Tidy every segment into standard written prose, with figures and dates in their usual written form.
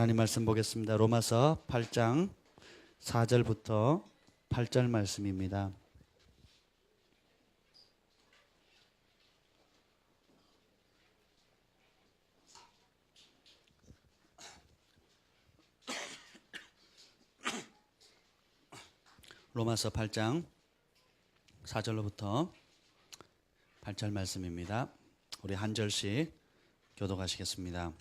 하나님 말씀 보겠습니다. 로마서 8장 4절부터 8절 말씀입니다. 로마서 8장 4절로부터 8절 말씀입니다. 우리 한 절씩 교독하시겠습니다.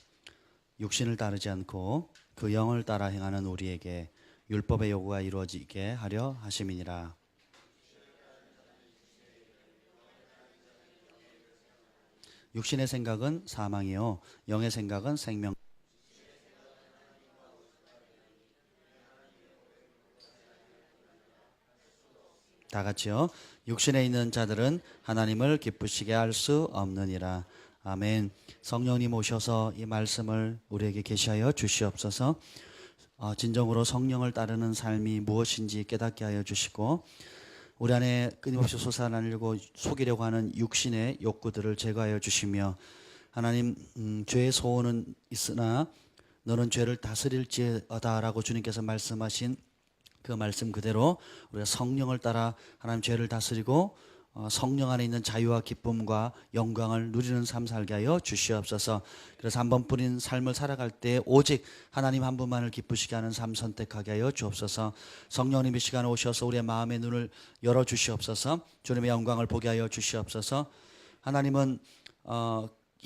육신을 따르지 않고 그 영을 따라 행하는 우리에게 율법의 요구가 이루어지게 하려 하심이니라. 육신의 생각은 사망이요 영의 생각은 생명. 다 같이요. 육신에 있는 자들은 하나님을 기쁘시게 할 수 없느니라. 아멘. 성령님 오셔서 이 말씀을 우리에게 계시하여 주시옵소서. 진정으로 성령을 따르는 삶이 무엇인지 깨닫게 하여 주시고, 우리 안에 끊임없이 솟아나려고 속이려고 하는 육신의 욕구들을 제거하여 주시며, 하나님 죄의 소원은 있으나 너는 죄를 다스릴지어다라고 주님께서 말씀하신 그 말씀 그대로 우리가 성령을 따라 하나님 죄를 다스리고 성령 안에 있는 자유와 기쁨과 영광을 누리는 삶 살게 하여 주시옵소서. 그래서 한 번뿐인 삶을 살아갈 때 오직 하나님 한 분만을 기쁘시게 하는 삶 선택하게 하여 주옵소서. 성령님 이 시간에 오셔서 우리의 마음의 눈을 열어 주시옵소서. 주님의 영광을 보게 하여 주시옵소서. 하나님은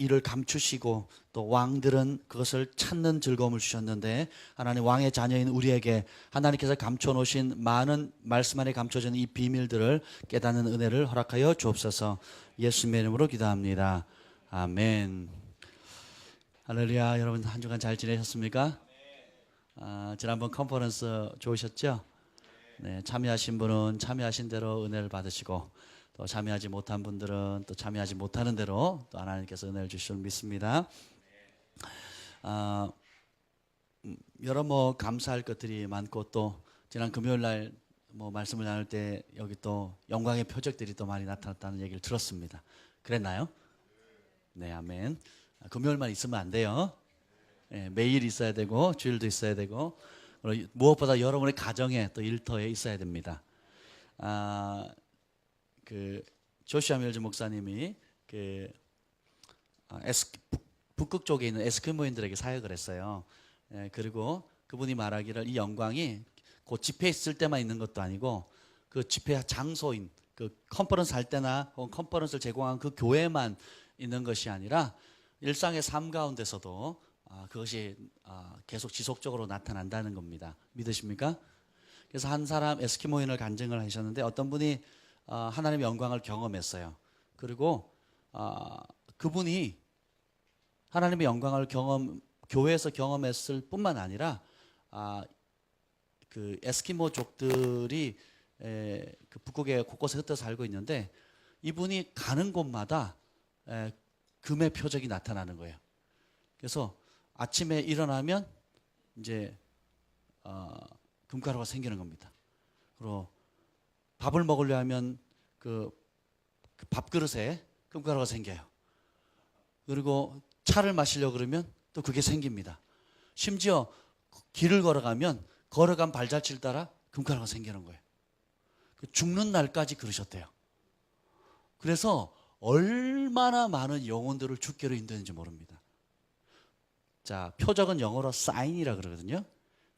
이를 감추시고 또 왕들은 그것을 찾는 즐거움을 주셨는데, 하나님 왕의 자녀인 우리에게 하나님께서 감춰놓으신 많은 말씀 안에 감춰진 이 비밀들을 깨닫는 은혜를 허락하여 주옵소서. 예수님의 이름으로 기도합니다. 아멘. 할렐루야. 여러분 한 주간 잘 지내셨습니까? 지난번 컨퍼런스 좋으셨죠? 네, 참여하신 분은 참여하신 대로 은혜를 받으시고, 또 참여하지 못한 분들은 또 참여하지 못하는 대로 또 하나님께서 은혜를 주실 줄 믿습니다. 여러 감사할 것들이 많고, 또 지난 금요일 날 말씀을 나눌 때 여기 또 영광의 표적들이 또 많이 나타났다는 얘기를 들었습니다. 그랬나요? 네, 아멘. 금요일만 있으면 안 돼요. 네, 매일 있어야 되고 주일도 있어야 되고, 무엇보다 여러분의 가정에 또 일터에 있어야 됩니다. 조슈아 밀즈 목사님이 북극 쪽에 있는 에스키모인들에게 사역을 했어요. 그리고 그분이 말하기를 이 영광이 그 집회 있을 때만 있는 것도 아니고 그 집회 장소인 그 컨퍼런스 할 때나 혹은 컨퍼런스를 제공한 그 교회만 있는 것이 아니라 일상의 삶 가운데서도 그것이 계속 지속적으로 나타난다는 겁니다. 믿으십니까? 그래서 한 사람 에스키모인을 간증을 하셨는데, 어떤 분이 하나님의 영광을 경험했어요. 그리고 그분이 하나님의 영광을 교회에서 경험했을 뿐만 아니라 그 에스키모족들이 그 북극의 곳곳에 흩어 살고 있는데, 이분이 가는 곳마다 금의 표적이 나타나는 거예요. 그래서 아침에 일어나면 이제 금가루가 생기는 겁니다. 그리고 밥을 먹으려 하면 그 밥그릇에 금가루가 생겨요. 그리고 차를 마시려고 그러면 또 그게 생깁니다. 심지어 길을 걸어가면 걸어간 발자취를 따라 금가루가 생기는 거예요. 죽는 날까지 그러셨대요. 그래서 얼마나 많은 영혼들을 죽게로 인도했는지 모릅니다. 자, 표적은 영어로 사인이라 그러거든요.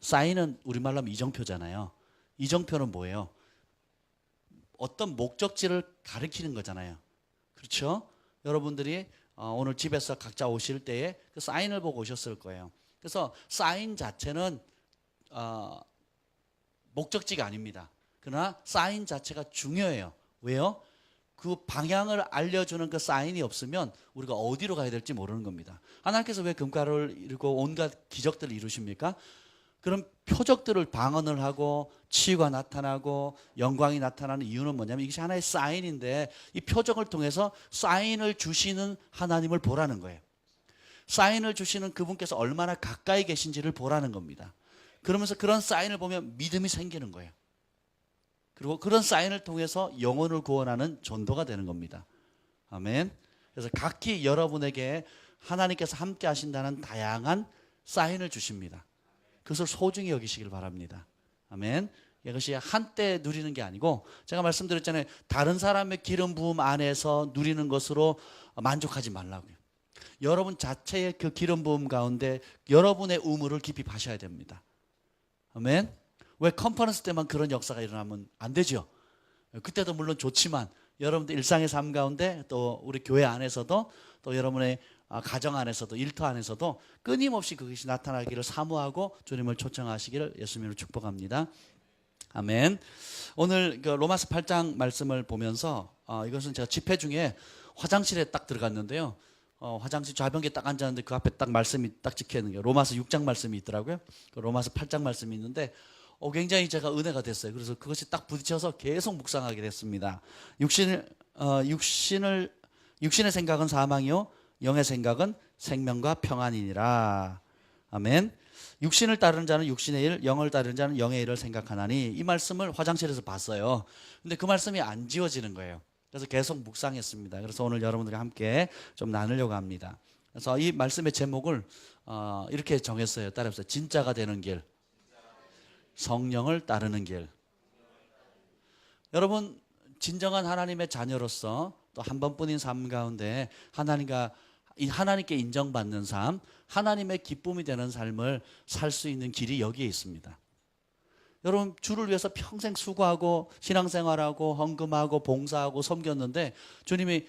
사인은 우리말로 하면 이정표잖아요. 이정표는 뭐예요? 어떤 목적지를 가리키는 거잖아요. 그렇죠? 여러분들이 오늘 집에서 각자 오실 때에 그 사인을 보고 오셨을 거예요. 그래서 사인 자체는 목적지가 아닙니다. 그러나 사인 자체가 중요해요. 왜요? 그 방향을 알려주는 그 사인이 없으면 우리가 어디로 가야 될지 모르는 겁니다. 하나님께서 왜 금가루를 이루고 온갖 기적들을 이루십니까? 그런 표적들을 방언을 하고 치유가 나타나고 영광이 나타나는 이유는 뭐냐면, 이것이 하나의 사인인데 이 표적을 통해서 사인을 주시는 하나님을 보라는 거예요. 사인을 주시는 그분께서 얼마나 가까이 계신지를 보라는 겁니다. 그러면서 그런 사인을 보면 믿음이 생기는 거예요. 그리고 그런 사인을 통해서 영혼을 구원하는 전도가 되는 겁니다. 아멘. 그래서 각기 여러분에게 하나님께서 함께 하신다는 다양한 사인을 주십니다. 그것을 소중히 여기시길 바랍니다. 아멘. 이것이 한때 누리는 게 아니고, 제가 말씀드렸잖아요. 다른 사람의 기름 부음 안에서 누리는 것으로 만족하지 말라고요. 여러분 자체의 그 기름 부음 가운데 여러분의 우물을 깊이 파셔야 됩니다. 아멘. 왜 컨퍼런스 때만 그런 역사가 일어나면 안 되죠? 그때도 물론 좋지만 여러분들 일상의 삶 가운데, 또 우리 교회 안에서도, 또 여러분의 가정 안에서도, 일터 안에서도 끊임없이 그것이 나타나기를 사모하고 주님을 초청하시기를 예수님으로 축복합니다. 아멘. 오늘 그 로마서 8장 말씀을 보면서 이것은 제가 집회 중에 화장실에 딱 들어갔는데요. 화장실 좌변기에 딱 앉았는데 그 앞에 딱 말씀이 딱 찍혀 있는 게 로마서 6장 말씀이 있더라고요. 그 로마서 8장 말씀이 있는데 굉장히 제가 은혜가 됐어요. 그래서 그것이 딱 부딪혀서 계속 묵상하게 됐습니다. 육신의 생각은 사망이요 영의 생각은 생명과 평안이니라. 아멘. 육신을 따르는 자는 육신의 일, 영을 따르는 자는 영의 일을 생각하나니, 이 말씀을 화장실에서 봤어요. 근데 그 말씀이 안 지워지는 거예요. 그래서 계속 묵상했습니다. 그래서 오늘 여러분들과 함께 좀 나누려고 합니다. 그래서 이 말씀의 제목을 이렇게 정했어요. 따라해보세요. 진짜가 되는 길, 성령을 따르는 길. 여러분, 진정한 하나님의 자녀로서 또 한 번뿐인 삶 가운데 하나님께 인정받는 삶, 하나님의 기쁨이 되는 삶을 살 수 있는 길이 여기에 있습니다. 여러분, 주를 위해서 평생 수고하고 신앙생활하고 헌금하고 봉사하고 섬겼는데 주님이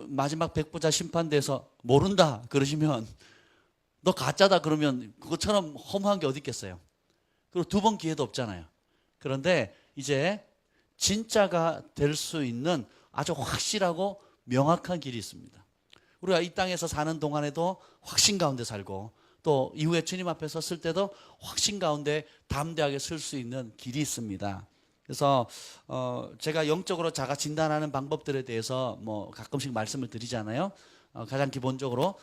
마지막 백보자 심판대에서 모른다 그러시면, 너 가짜다 그러면 그것처럼 허무한 게 어디 있겠어요? 그리고 두 번 기회도 없잖아요. 그런데 이제 진짜가 될 수 있는 아주 확실하고 명확한 길이 있습니다. 우리가 이 땅에서 사는 동안에도 확신 가운데 살고, 또 이후에 주님 앞에 섰을 때도 확신 가운데 담대하게 설 수 있는 길이 있습니다. 그래서 제가 영적으로 자가 진단하는 방법들에 대해서 가끔씩 말씀을 드리잖아요. 가장 기본적으로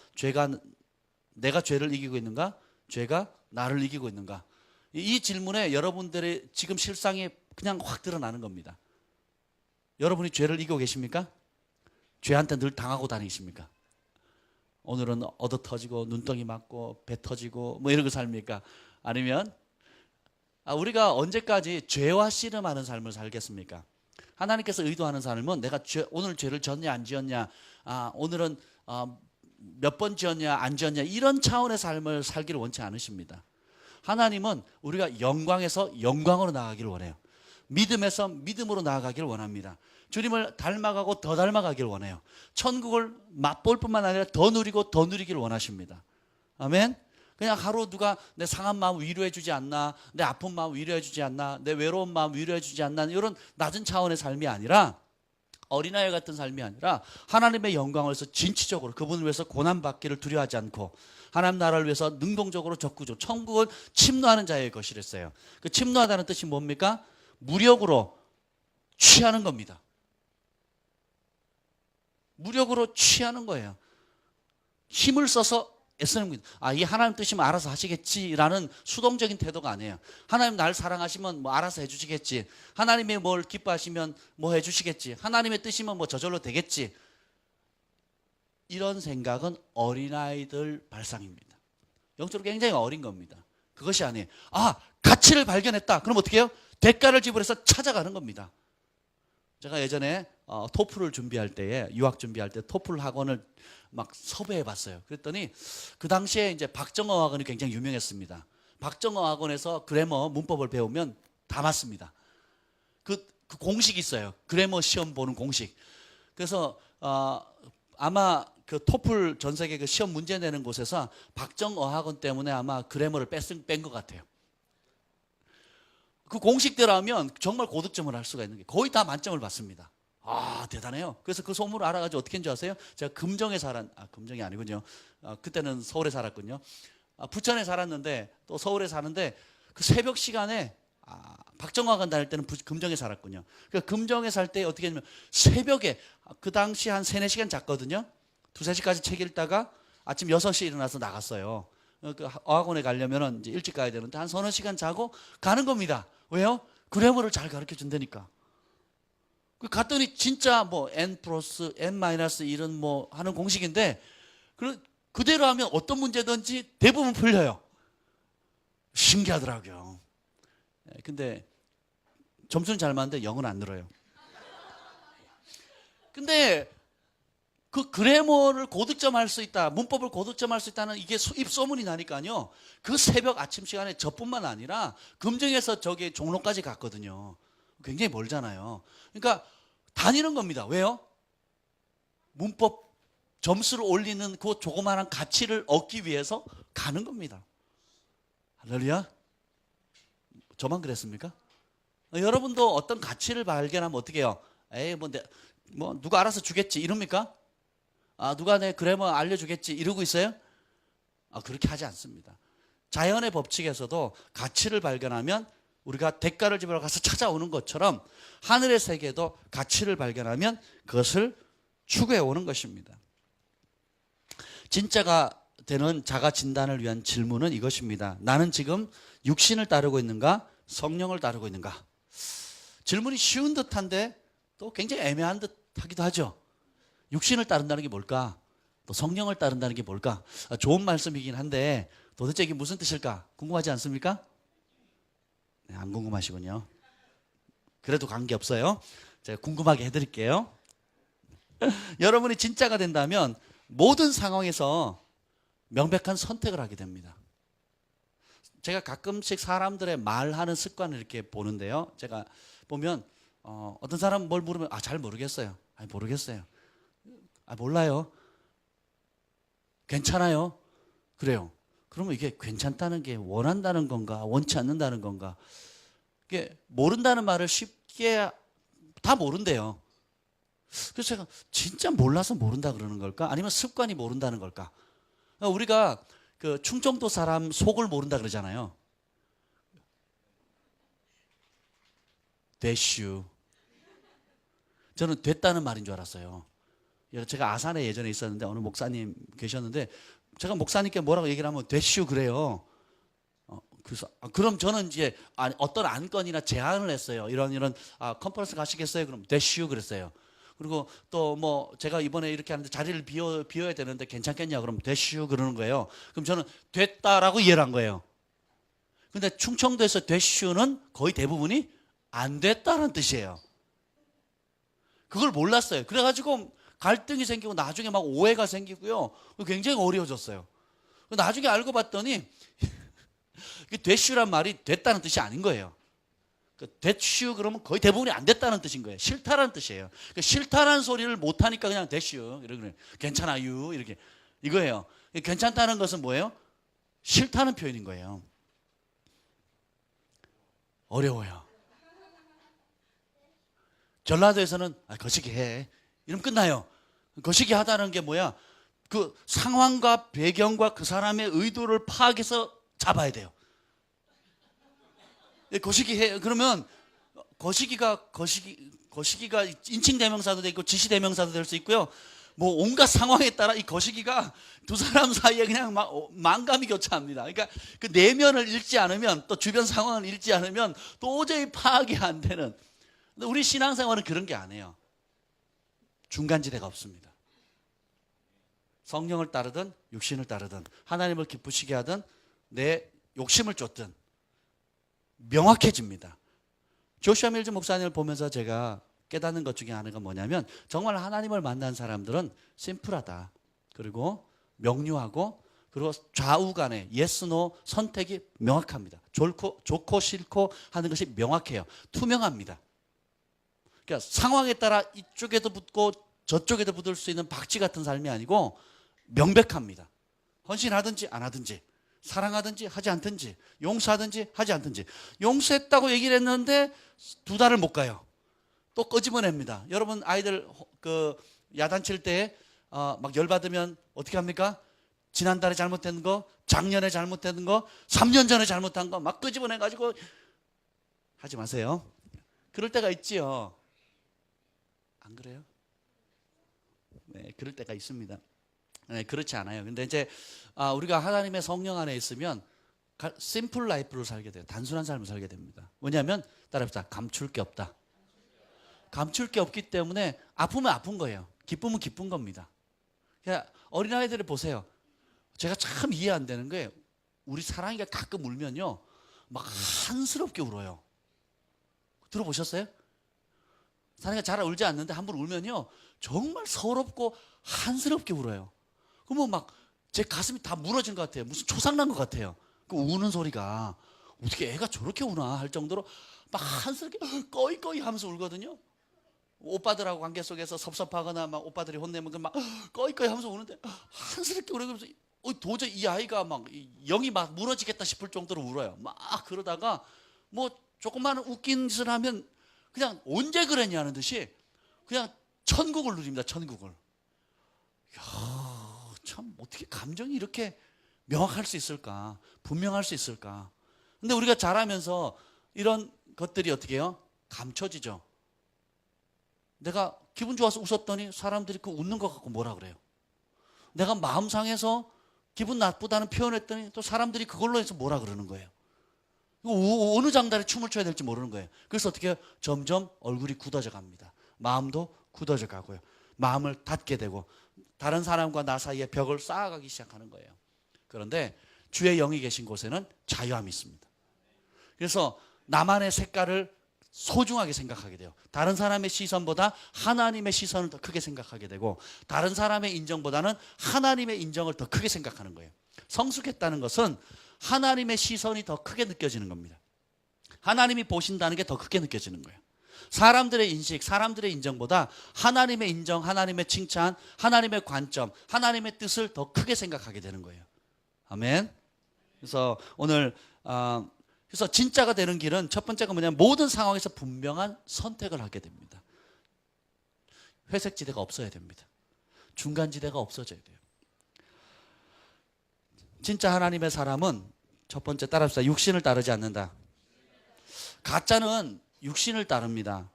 내가 죄를 이기고 있는가? 죄가 나를 이기고 있는가? 이 질문에 여러분들의 지금 실상이 그냥 확 드러나는 겁니다. 여러분이 죄를 이기고 계십니까? 죄한테 늘 당하고 다니십니까? 오늘은 얻어 터지고 눈덩이 맞고 배 터지고 이런 거 삽니까? 아니면 우리가 언제까지 죄와 씨름하는 삶을 살겠습니까? 하나님께서 의도하는 삶은 내가 오늘 죄를 졌냐 안 지었냐, 오늘은 몇 번 지었냐 안 지었냐, 이런 차원의 삶을 살기를 원치 않으십니다. 하나님은 우리가 영광에서 영광으로 나아가기를 원해요. 믿음에서 믿음으로 나아가기를 원합니다. 주님을 닮아가고 더 닮아가기를 원해요. 천국을 맛볼 뿐만 아니라 더 누리고 더 누리기를 원하십니다. 아멘. 그냥 하루 누가 내 상한 마음 위로해 주지 않나, 내 아픈 마음 위로해 주지 않나, 내 외로운 마음 위로해 주지 않나, 이런 낮은 차원의 삶이 아니라, 어린아이 같은 삶이 아니라 하나님의 영광을 위해서 진취적으로 그분을 위해서 고난받기를 두려워하지 않고 하나님 나라를 위해서 능동적으로 적극적으로, 천국은 침노하는 자의 것이랬어요. 그 침노하다는 뜻이 뭡니까? 무력으로 취하는 겁니다. 무력으로 취하는 거예요. 힘을 써서 애쓰는 겁니다. 이 하나님 뜻이면 알아서 하시겠지라는 수동적인 태도가 아니에요. 하나님 날 사랑하시면 알아서 해주시겠지. 하나님이 뭘 기뻐하시면 해주시겠지. 하나님의 뜻이면 저절로 되겠지. 이런 생각은 어린아이들 발상입니다. 영적으로 굉장히 어린 겁니다. 그것이 아니에요. 가치를 발견했다. 그럼 어떻게 해요? 대가를 지불해서 찾아가는 겁니다. 제가 예전에 토플을 준비할 때에, 유학 준비할 때 토플 학원을 막 섭외해 봤어요. 그랬더니 그 당시에 이제 박정어 학원이 굉장히 유명했습니다. 박정어 학원에서 그래머 문법을 배우면 다 맞습니다. 그 공식이 있어요. 그래머 시험 보는 공식. 그래서 아마 그 토플 전 세계 그 시험 문제 내는 곳에서 박정어 학원 때문에 아마 그래머를 뺀 것 같아요. 그 공식대로 하면 정말 고득점을 할 수가 있는 게 거의 다 만점을 받습니다. 대단해요. 그래서 그 소문을 알아가지고 어떻게 했는지 아세요? 제가 금정에 금정이 아니군요. 그때는 서울에 살았군요. 부천에 살았는데 또 서울에 사는데 그 새벽 시간에 박정화관 다닐 때는 금정에 살았군요. 그러니까 금정에 살 때 어떻게 했냐면 새벽에, 그 당시 한 3, 4시간 잤거든요. 2, 3시까지 책 읽다가 아침 6시에 일어나서 나갔어요. 그 어학원에 가려면 이제 일찍 가야 되는데 한 서너 시간 자고 가는 겁니다. 왜요? 그래머를 잘 가르쳐 준다니까. 갔더니 진짜 n 플러스 n 마이너스 이런 하는 공식인데 그대로 하면 어떤 문제든지 대부분 풀려요. 신기하더라고요. 근데 점수는 잘 맞는데 영어는 안 늘어요. 근데 그 그래머를 고득점할 수 있다, 문법을 고득점할 수 있다는 이게 입소문이 나니까요. 그 새벽 아침 시간에 저뿐만 아니라 금정에서 저기 종로까지 갔거든요. 굉장히 멀잖아요. 그러니까 다니는 겁니다. 왜요? 문법 점수를 올리는 그 조그마한 가치를 얻기 위해서 가는 겁니다. 할렐루야. 저만 그랬습니까? 여러분도 어떤 가치를 발견하면 어떻게 해요? 에이 뭐 누가 알아서 주겠지 이럽니까? 누가 내 그래머 알려주겠지 이러고 있어요? 그렇게 하지 않습니다. 자연의 법칙에서도 가치를 발견하면 우리가 대가를 지불하러 가서 찾아오는 것처럼 하늘의 세계도 가치를 발견하면 그것을 추구해 오는 것입니다. 진짜가 되는 자가 진단을 위한 질문은 이것입니다. 나는 지금 육신을 따르고 있는가? 성령을 따르고 있는가? 질문이 쉬운 듯한데 또 굉장히 애매한 듯하기도 하죠. 육신을 따른다는 게 뭘까? 또 성령을 따른다는 게 뭘까? 좋은 말씀이긴 한데 도대체 이게 무슨 뜻일까? 궁금하지 않습니까? 네, 안 궁금하시군요. 그래도 관계없어요. 제가 궁금하게 해드릴게요. 여러분이 진짜가 된다면 모든 상황에서 명백한 선택을 하게 됩니다. 제가 가끔씩 사람들의 말하는 습관을 이렇게 보는데요. 제가 보면 어떤 사람 뭘 물으면 잘 모르겠어요. 모르겠어요. 몰라요. 괜찮아요. 그래요. 그러면 이게 괜찮다는 게 원한다는 건가 원치 않는다는 건가? 이게 모른다는 말을 쉽게 다 모른대요. 그래서 제가 진짜 몰라서 모른다 그러는 걸까? 아니면 습관이 모른다는 걸까? 우리가 그 충청도 사람 속을 모른다 그러잖아요. 됐슈. 저는 됐다는 말인 줄 알았어요. 제가 아산에 예전에 있었는데 어느 목사님 계셨는데 제가 목사님께 뭐라고 얘기를 하면 됐슈 그래요. 그래서 그럼 저는 이제 어떤 안건이나 제안을 했어요. 이런 컨퍼런스 가시겠어요? 그럼 됐슈 그랬어요. 그리고 또 뭐 제가 이번에 이렇게 하는데 자리를 비워야 되는데 괜찮겠냐 그럼 됐슈 그러는 거예요. 그럼 저는 됐다라고 이해를 한 거예요. 근데 충청도에서 됐슈는 거의 대부분이 안 됐다는 뜻이에요. 그걸 몰랐어요. 그래가지고 갈등이 생기고 나중에 막 오해가 생기고요. 굉장히 어려워졌어요. 나중에 알고 봤더니 됐슈란 말이 됐다는 뜻이 아닌 거예요. 됐슈 그러면 거의 대부분이 안 됐다는 뜻인 거예요. 싫다라는 뜻이에요. 싫다라는 소리를 못하니까 그냥 됐슈 이렇게 괜찮아요 이렇게 이거예요. 괜찮다는 것은 뭐예요? 싫다는 표현인 거예요. 어려워요. 전라도에서는 거시기 해 이러면 끝나요. 거시기 하다는 게 뭐야? 그 상황과 배경과 그 사람의 의도를 파악해서 잡아야 돼요. 거시기 해 그러면 거시기가 인칭대명사도 되고 지시대명사도 될 수 있고요. 뭐 온갖 상황에 따라 이 거시기가 두 사람 사이에 그냥 막 만감이 교차합니다. 그러니까 그 내면을 읽지 않으면 또 주변 상황을 읽지 않으면 도저히 파악이 안 되는. 근데 우리 신앙생활은 그런 게 아니에요. 중간지대가 없습니다. 성령을 따르든 육신을 따르든 하나님을 기쁘시게 하든 내 욕심을 쫓든 명확해집니다. 조슈아 밀즈 목사님을 보면서 제가 깨닫는 것 중에 하나가 뭐냐면 정말 하나님을 만난 사람들은 심플하다. 그리고 명료하고 그리고 좌우 간의 yes, no 선택이 명확합니다. 좋고 싫고 하는 것이 명확해요. 투명합니다. 그러니까 상황에 따라 이쪽에도 붙고 저쪽에도 붙을 수 있는 박쥐 같은 삶이 아니고 명백합니다. 헌신하든지 안 하든지 사랑하든지 하지 않든지 용서하든지 하지 않든지 용서했다고 얘기를 했는데 2달을 못 가요. 또 끄집어냅니다. 여러분 아이들 그 야단칠 때 막 열받으면 어떻게 합니까? 지난달에 잘못된 거, 작년에 잘못된 거, 3년 전에 잘못한 거 막 끄집어내가지고 하지 마세요. 그럴 때가 있지요. 안 그래요? 네, 그럴 때가 있습니다. 네, 그렇지 않아요. 근데 이제 우리가 하나님의 성령 안에 있으면 심플 라이프를 살게 돼요. 단순한 삶을 살게 됩니다. 왜냐하면 따라합시다. 감출 게 없다. 감출 게 없기 때문에 아프면 아픈 거예요. 기쁨은 기쁜 겁니다. 그러니까 어린아이들을 보세요. 제가 참 이해 안 되는 게 우리 사랑이가 가끔 울면요. 막 한스럽게 울어요. 들어보셨어요? 사내가 잘 울지 않는데 한 번 울면요 정말 서럽고 한스럽게 울어요. 그러면 막 제 가슴이 다 무너진 것 같아요. 무슨 초상난 것 같아요. 그 우는 소리가 어떻게 애가 저렇게 우나 할 정도로 막 한스럽게 꺼이꺼이 하면서 울거든요. 오빠들하고 관계 속에서 섭섭하거나 막 오빠들이 혼내면 막 꺼이꺼이 하면서 우는데 한스럽게 울으면서 도저히 이 아이가 막 영이 막 무너지겠다 싶을 정도로 울어요. 막 그러다가 뭐 조금만 웃긴 짓을 하면 그냥 언제 그랬냐는 듯이 그냥 천국을 누립니다. 천국을. 이야, 참 어떻게 감정이 이렇게 명확할 수 있을까? 분명할 수 있을까? 근데 우리가 자라면서 이런 것들이 어떻게 해요? 감춰지죠. 내가 기분 좋아서 웃었더니 사람들이 그 웃는 것 같고 뭐라 그래요? 내가 마음 상해서 기분 나쁘다는 표현했더니 또 사람들이 그걸로 해서 뭐라 그러는 거예요? 어느 장단에 춤을 춰야 될지 모르는 거예요. 그래서 어떻게 해요? 점점 얼굴이 굳어져 갑니다. 마음도 굳어져 가고요. 마음을 닫게 되고 다른 사람과 나 사이에 벽을 쌓아가기 시작하는 거예요. 그런데 주의 영이 계신 곳에는 자유함이 있습니다. 그래서 나만의 색깔을 소중하게 생각하게 돼요. 다른 사람의 시선보다 하나님의 시선을 더 크게 생각하게 되고 다른 사람의 인정보다는 하나님의 인정을 더 크게 생각하는 거예요. 성숙했다는 것은 하나님의 시선이 더 크게 느껴지는 겁니다. 하나님이 보신다는 게 더 크게 느껴지는 거예요. 사람들의 인식, 사람들의 인정보다 하나님의 인정, 하나님의 칭찬, 하나님의 관점, 하나님의 뜻을 더 크게 생각하게 되는 거예요. 아멘. 그래서 오늘 그래서 진짜가 되는 길은 첫 번째가 뭐냐면 모든 상황에서 분명한 선택을 하게 됩니다. 회색지대가 없어야 됩니다. 중간지대가 없어져야 돼요. 진짜 하나님의 사람은 첫 번째 따라합시다. 육신을 따르지 않는다. 가짜는 육신을 따릅니다.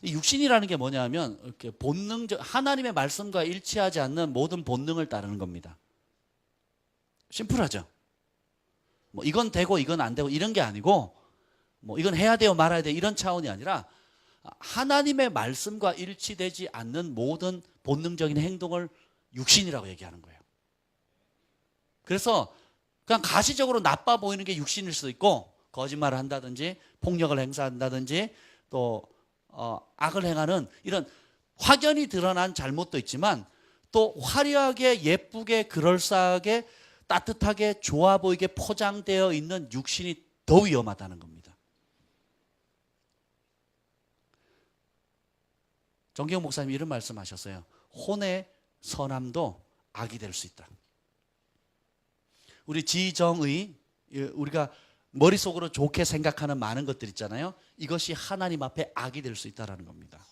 이 육신이라는 게 뭐냐면 이렇게 본능적 하나님의 말씀과 일치하지 않는 모든 본능을 따르는 겁니다. 심플하죠. 뭐 이건 되고 이건 안 되고 이런 게 아니고 뭐 이건 해야 돼요 말아야 돼요 이런 차원이 아니라 하나님의 말씀과 일치되지 않는 모든 본능적인 행동을 육신이라고 얘기하는 거예요. 그래서 그냥 가시적으로 나빠 보이는 게 육신일 수도 있고 거짓말을 한다든지 폭력을 행사한다든지 또 악을 행하는 이런 확연히 드러난 잘못도 있지만 또 화려하게 예쁘게 그럴싸하게 따뜻하게 좋아 보이게 포장되어 있는 육신이 더 위험하다는 겁니다. 정기영 목사님이 이런 말씀하셨어요. 혼의 선함도 악이 될 수 있다. 우리 지정의 우리가 머릿속으로 좋게 생각하는 많은 것들 있잖아요. 이것이 하나님 앞에 악이 될 수 있다는 겁니다.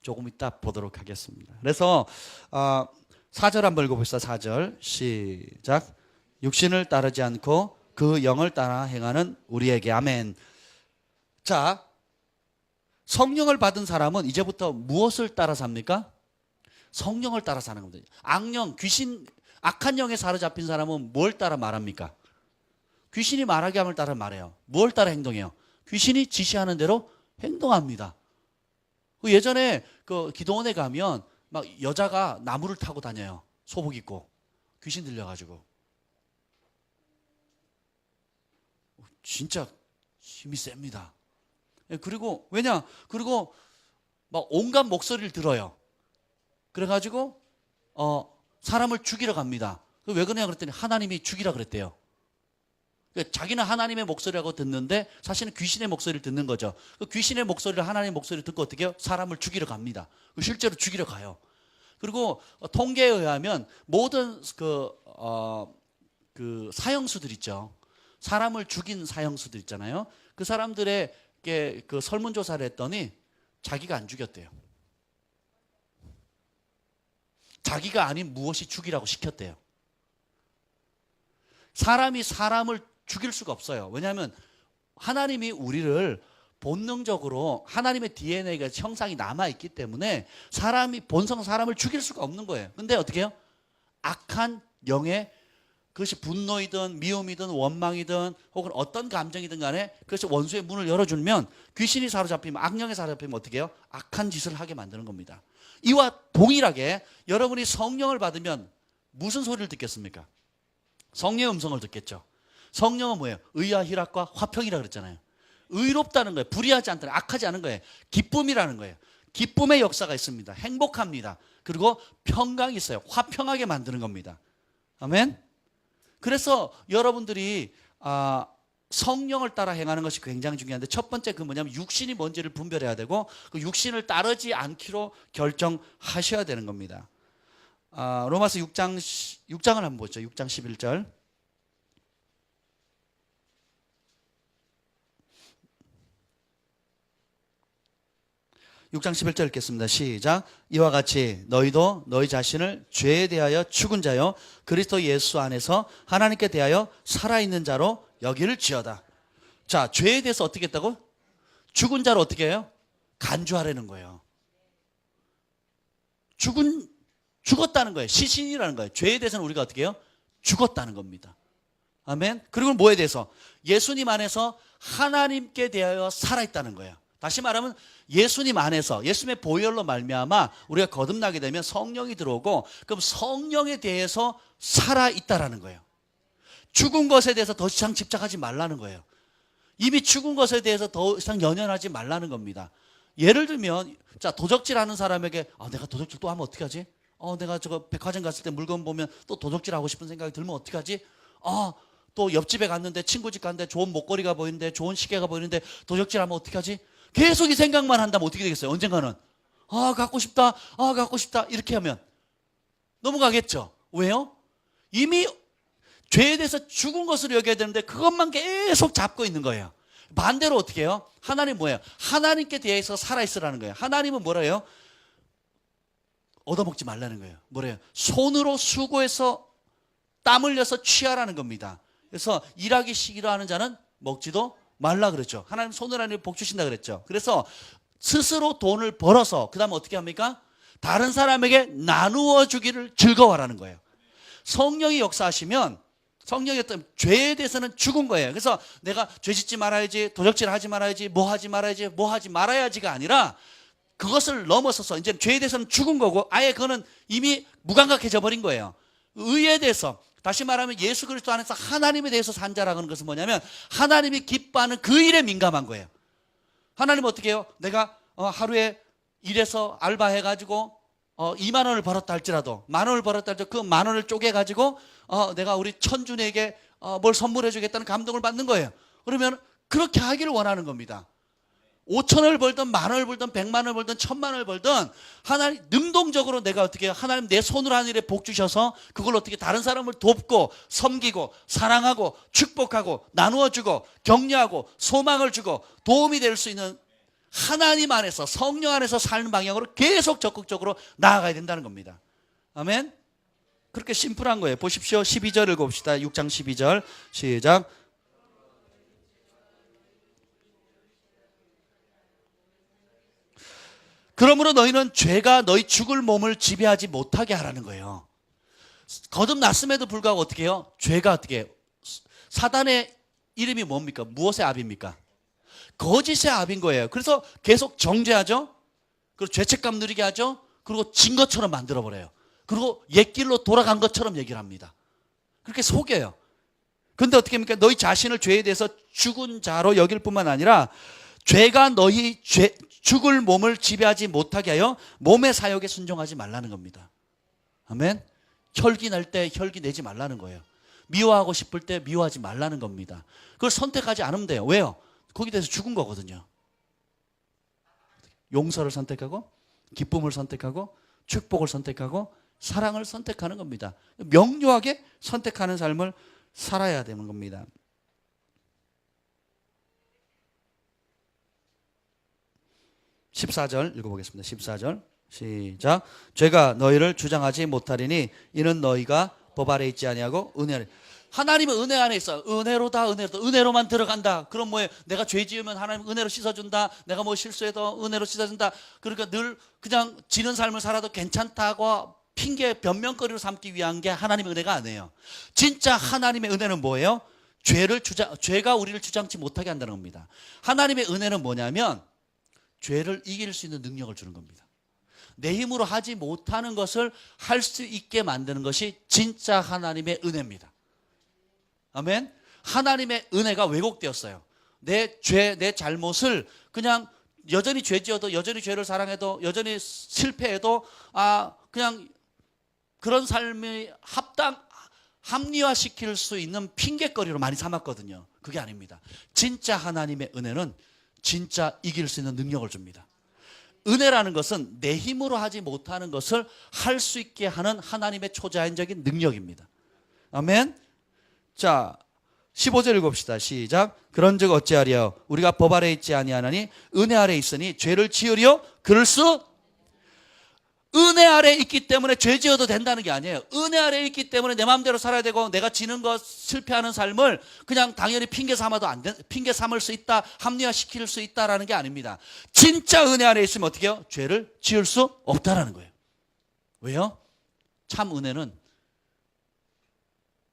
조금 이따 보도록 하겠습니다. 그래서 4절 한번 읽어봅시다. 4절 시작. 육신을 따르지 않고 그 영을 따라 행하는 우리에게 아멘. 자, 성령을 받은 사람은 이제부터 무엇을 따라 삽니까? 성령을 따라 사는 겁니다. 악령, 귀신, 악한 영에 사로잡힌 사람은 뭘 따라 말합니까? 귀신이 말하게 함을 따라 말해요. 뭘 따라 행동해요? 귀신이 지시하는 대로 행동합니다. 예전에 그 기도원에 가면 막 여자가 나무를 타고 다녀요. 소복 입고 귀신 들려가지고 진짜 힘이 셉니다. 그리고 왜냐? 그리고 막 온갖 목소리를 들어요. 그래가지고 사람을 죽이러 갑니다. 왜 그러냐 그랬더니 하나님이 죽이라 그랬대요. 자기는 하나님의 목소리라고 듣는데 사실은 귀신의 목소리를 듣는 거죠. 귀신의 목소리를 하나님의 목소리를 듣고 어떻게 해요? 사람을 죽이러 갑니다. 실제로 죽이러 가요. 그리고 통계에 의하면 모든 그 사형수들 있죠. 사람을 죽인 사형수들 있잖아요. 그 사람들에게 그 설문조사를 했더니 자기가 안 죽였대요. 자기가 아닌 무엇이 죽이라고 시켰대요. 사람이 사람을 죽일 수가 없어요. 왜냐하면 하나님이 우리를 본능적으로 하나님의 DNA가 형상이 남아있기 때문에 사람이 본성 사람을 죽일 수가 없는 거예요. 근데 어떻게 해요? 악한 영의 그것이 분노이든 미움이든 원망이든 혹은 어떤 감정이든 간에 그것이 원수의 문을 열어주면 귀신이 사로잡히면 악령에 사로잡히면 어떻게 해요? 악한 짓을 하게 만드는 겁니다. 이와 동일하게 여러분이 성령을 받으면 무슨 소리를 듣겠습니까? 성령의 음성을 듣겠죠. 성령은 뭐예요? 의와 희락과 화평이라 그랬잖아요. 의롭다는 거예요. 불의하지 않다는, 악하지 않은 거예요. 기쁨이라는 거예요. 기쁨의 역사가 있습니다. 행복합니다. 그리고 평강이 있어요. 화평하게 만드는 겁니다. 아멘. 그래서 여러분들이 성령을 따라 행하는 것이 굉장히 중요한데, 첫 번째 그 뭐냐면 육신이 뭔지를 분별해야 되고, 그 육신을 따르지 않기로 결정하셔야 되는 겁니다. 로마서 6장을 한번 보죠. 6장 11절. 6장 11절 읽겠습니다. 시작. 이와 같이 너희도 너희 자신을 죄에 대하여 죽은 자요 그리스도 예수 안에서 하나님께 대하여 살아있는 자로 여기를지어다. 자, 죄에 대해서 어떻게 했다고? 죽은 자로 어떻게 해요? 간주하라는 거예요. 죽었다는 거예요. 시신이라는 거예요. 죄에 대해서는 우리가 어떻게 해요? 죽었다는 겁니다. 아멘. 그리고 뭐에 대해서? 예수님 안에서 하나님께 대하여 살아있다는 거예요. 다시 말하면 예수님 안에서, 예수님의 보혈로 말미암아 우리가 거듭나게 되면 성령이 들어오고, 그럼 성령에 대해서 살아있다라는 거예요. 죽은 것에 대해서 더 이상 집착하지 말라는 거예요. 이미 죽은 것에 대해서 더 이상 연연하지 말라는 겁니다. 예를 들면, 자, 도적질하는 사람에게 내가 도적질 또 하면 어떻게 하지? 내가 저거 백화점 갔을 때 물건 보면 또 도적질하고 싶은 생각이 들면 어떻게 하지? 또 옆집에 갔는데, 친구 집 갔는데 좋은 목걸이가 보이는데, 좋은 시계가 보이는데 도적질하면 어떻게 하지? 계속 이 생각만 한다면 어떻게 되겠어요? 언젠가는 갖고 싶다, 갖고 싶다 이렇게 하면 넘어가겠죠. 왜요? 이미 죄에 대해서 죽은 것으로 여겨야 되는데 그것만 계속 잡고 있는 거예요. 반대로 어떻게 해요? 하나님 뭐예요? 하나님께 대해서 살아있으라는 거예요. 하나님은 뭐래요? 얻어먹지 말라는 거예요. 뭐래요? 손으로 수고해서 땀 흘려서 취하라는 겁니다. 그래서 일하기 싫어하는 자는 먹지도 말라 그랬죠. 하나님 손을 안에 복 주신다 그랬죠. 그래서 스스로 돈을 벌어서 그 다음에 어떻게 합니까? 다른 사람에게 나누어 주기를 즐거워하라는 거예요. 성령이 역사하시면, 성령이 어떤 죄에 대해서는 죽은 거예요. 그래서 내가 죄 짓지 말아야지, 도적질 하지 말아야지, 뭐 하지 말아야지, 뭐 하지 말아야지가 아니라 그것을 넘어서서 이제 죄에 대해서는 죽은 거고, 아예 그거는 이미 무감각해져 버린 거예요. 의에 대해서, 다시 말하면 예수 그리스도 안에서 하나님에 대해서 산 자라는 고 것은 뭐냐면 하나님이 기뻐하는 그 일에 민감한 거예요. 하나님은 어떻게 해요? 내가 하루에 일해서 알바해가지고 2만 원을 벌었다 할지라도, 만 원을 벌었다 할지라도 그 만 원을 쪼개가지고 내가 우리 천준에게 뭘 선물해 주겠다는 감동을 받는 거예요. 그러면 그렇게 하기를 원하는 겁니다. 5천을 벌든 만 원을 벌든 100만 원을 벌든 1000만 원을 벌든 하나님 능동적으로 내가 어떻게 해요? 하나님 내 손으로 하는 일에 복 주셔서 그걸 어떻게 다른 사람을 돕고 섬기고 사랑하고 축복하고 나누어 주고 격려하고 소망을 주고 도움이 될 수 있는 하나님 안에서, 성령 안에서 사는 방향으로 계속 적극적으로 나아가야 된다는 겁니다. 아멘. 그렇게 심플한 거예요. 보십시오. 12절 읽어봅시다. 6장 12절 시작. 그러므로 너희는 죄가 너희 죽을 몸을 지배하지 못하게 하라는 거예요. 거듭났음에도 불구하고 어떻게 해요? 죄가 어떻게 해요? 사단의 이름이 뭡니까? 무엇의 압입니까? 거짓의 압인 거예요. 그래서 계속 정죄하죠. 그리고 죄책감 누리게 하죠. 그리고 진 것처럼 만들어버려요. 그리고 옛길로 돌아간 것처럼 얘기를 합니다. 그렇게 속여요. 그런데 어떻게 합니까? 너희 자신을 죄에 대해서 죽은 자로 여길 뿐만 아니라 죄가 너희 죽을 몸을 지배하지 못하게 하여 몸의 사욕에 순종하지 말라는 겁니다. 아멘. 혈기 날 때 혈기 내지 말라는 거예요. 미워하고 싶을 때 미워하지 말라는 겁니다. 그걸 선택하지 않으면 돼요. 왜요? 거기에 대해서 죽은 거거든요. 용서를 선택하고 기쁨을 선택하고 축복을 선택하고 사랑을 선택하는 겁니다. 명료하게 선택하는 삶을 살아야 되는 겁니다. 14절 읽어보겠습니다. 14절 시작. 죄가 너희를 주장하지 못하리니 이는 너희가 법 아래 있지 아니하고 은혜를. 하나님은 은혜 안에 있어요. 은혜로다, 은혜로다. 은혜로만 들어간다. 그럼 뭐예요? 내가 죄 지으면 하나님 은혜로 씻어준다. 내가 뭐 실수해도 은혜로 씻어준다. 그러니까 늘 그냥 지는 삶을 살아도 괜찮다고 핑계 변명거리로 삼기 위한 게 하나님의 은혜가 아니에요. 진짜 하나님의 은혜는 뭐예요? 죄가 우리를 주장치 못하게 한다는 겁니다. 하나님의 은혜는 뭐냐면 죄를 이길 수 있는 능력을 주는 겁니다. 내 힘으로 하지 못하는 것을 할 수 있게 만드는 것이 진짜 하나님의 은혜입니다. 아멘. 하나님의 은혜가 왜곡되었어요. 내 죄, 내 잘못을 그냥 여전히 죄 지어도, 여전히 죄를 사랑해도, 여전히 실패해도 그냥 그런 삶이 합리화시킬 수 있는 핑계거리로 많이 삼았거든요. 그게 아닙니다. 진짜 하나님의 은혜는 진짜 이길 수 있는 능력을 줍니다. 은혜라는 것은 내 힘으로 하지 못하는 것을 할 수 있게 하는 하나님의 초자연적인 능력입니다. 아멘. 자, 15절 읽읍시다. 시작. 그런즉 어찌하리요? 우리가 법 아래 있지 아니하나니 은혜 아래 있으니 죄를 지으리요? 그럴 수. 은혜 아래 있기 때문에 죄 지어도 된다는 게 아니에요. 은혜 아래 있기 때문에 내 마음대로 살아야 되고, 내가 지는 것, 실패하는 삶을 그냥 당연히 핑계 삼아도 안 돼, 핑계 삼을 수 있다, 합리화시킬 수 있다라는 게 아닙니다. 진짜 은혜 아래 있으면 어떻게 해요? 죄를 지을 수 없다라는 거예요. 왜요? 참 은혜는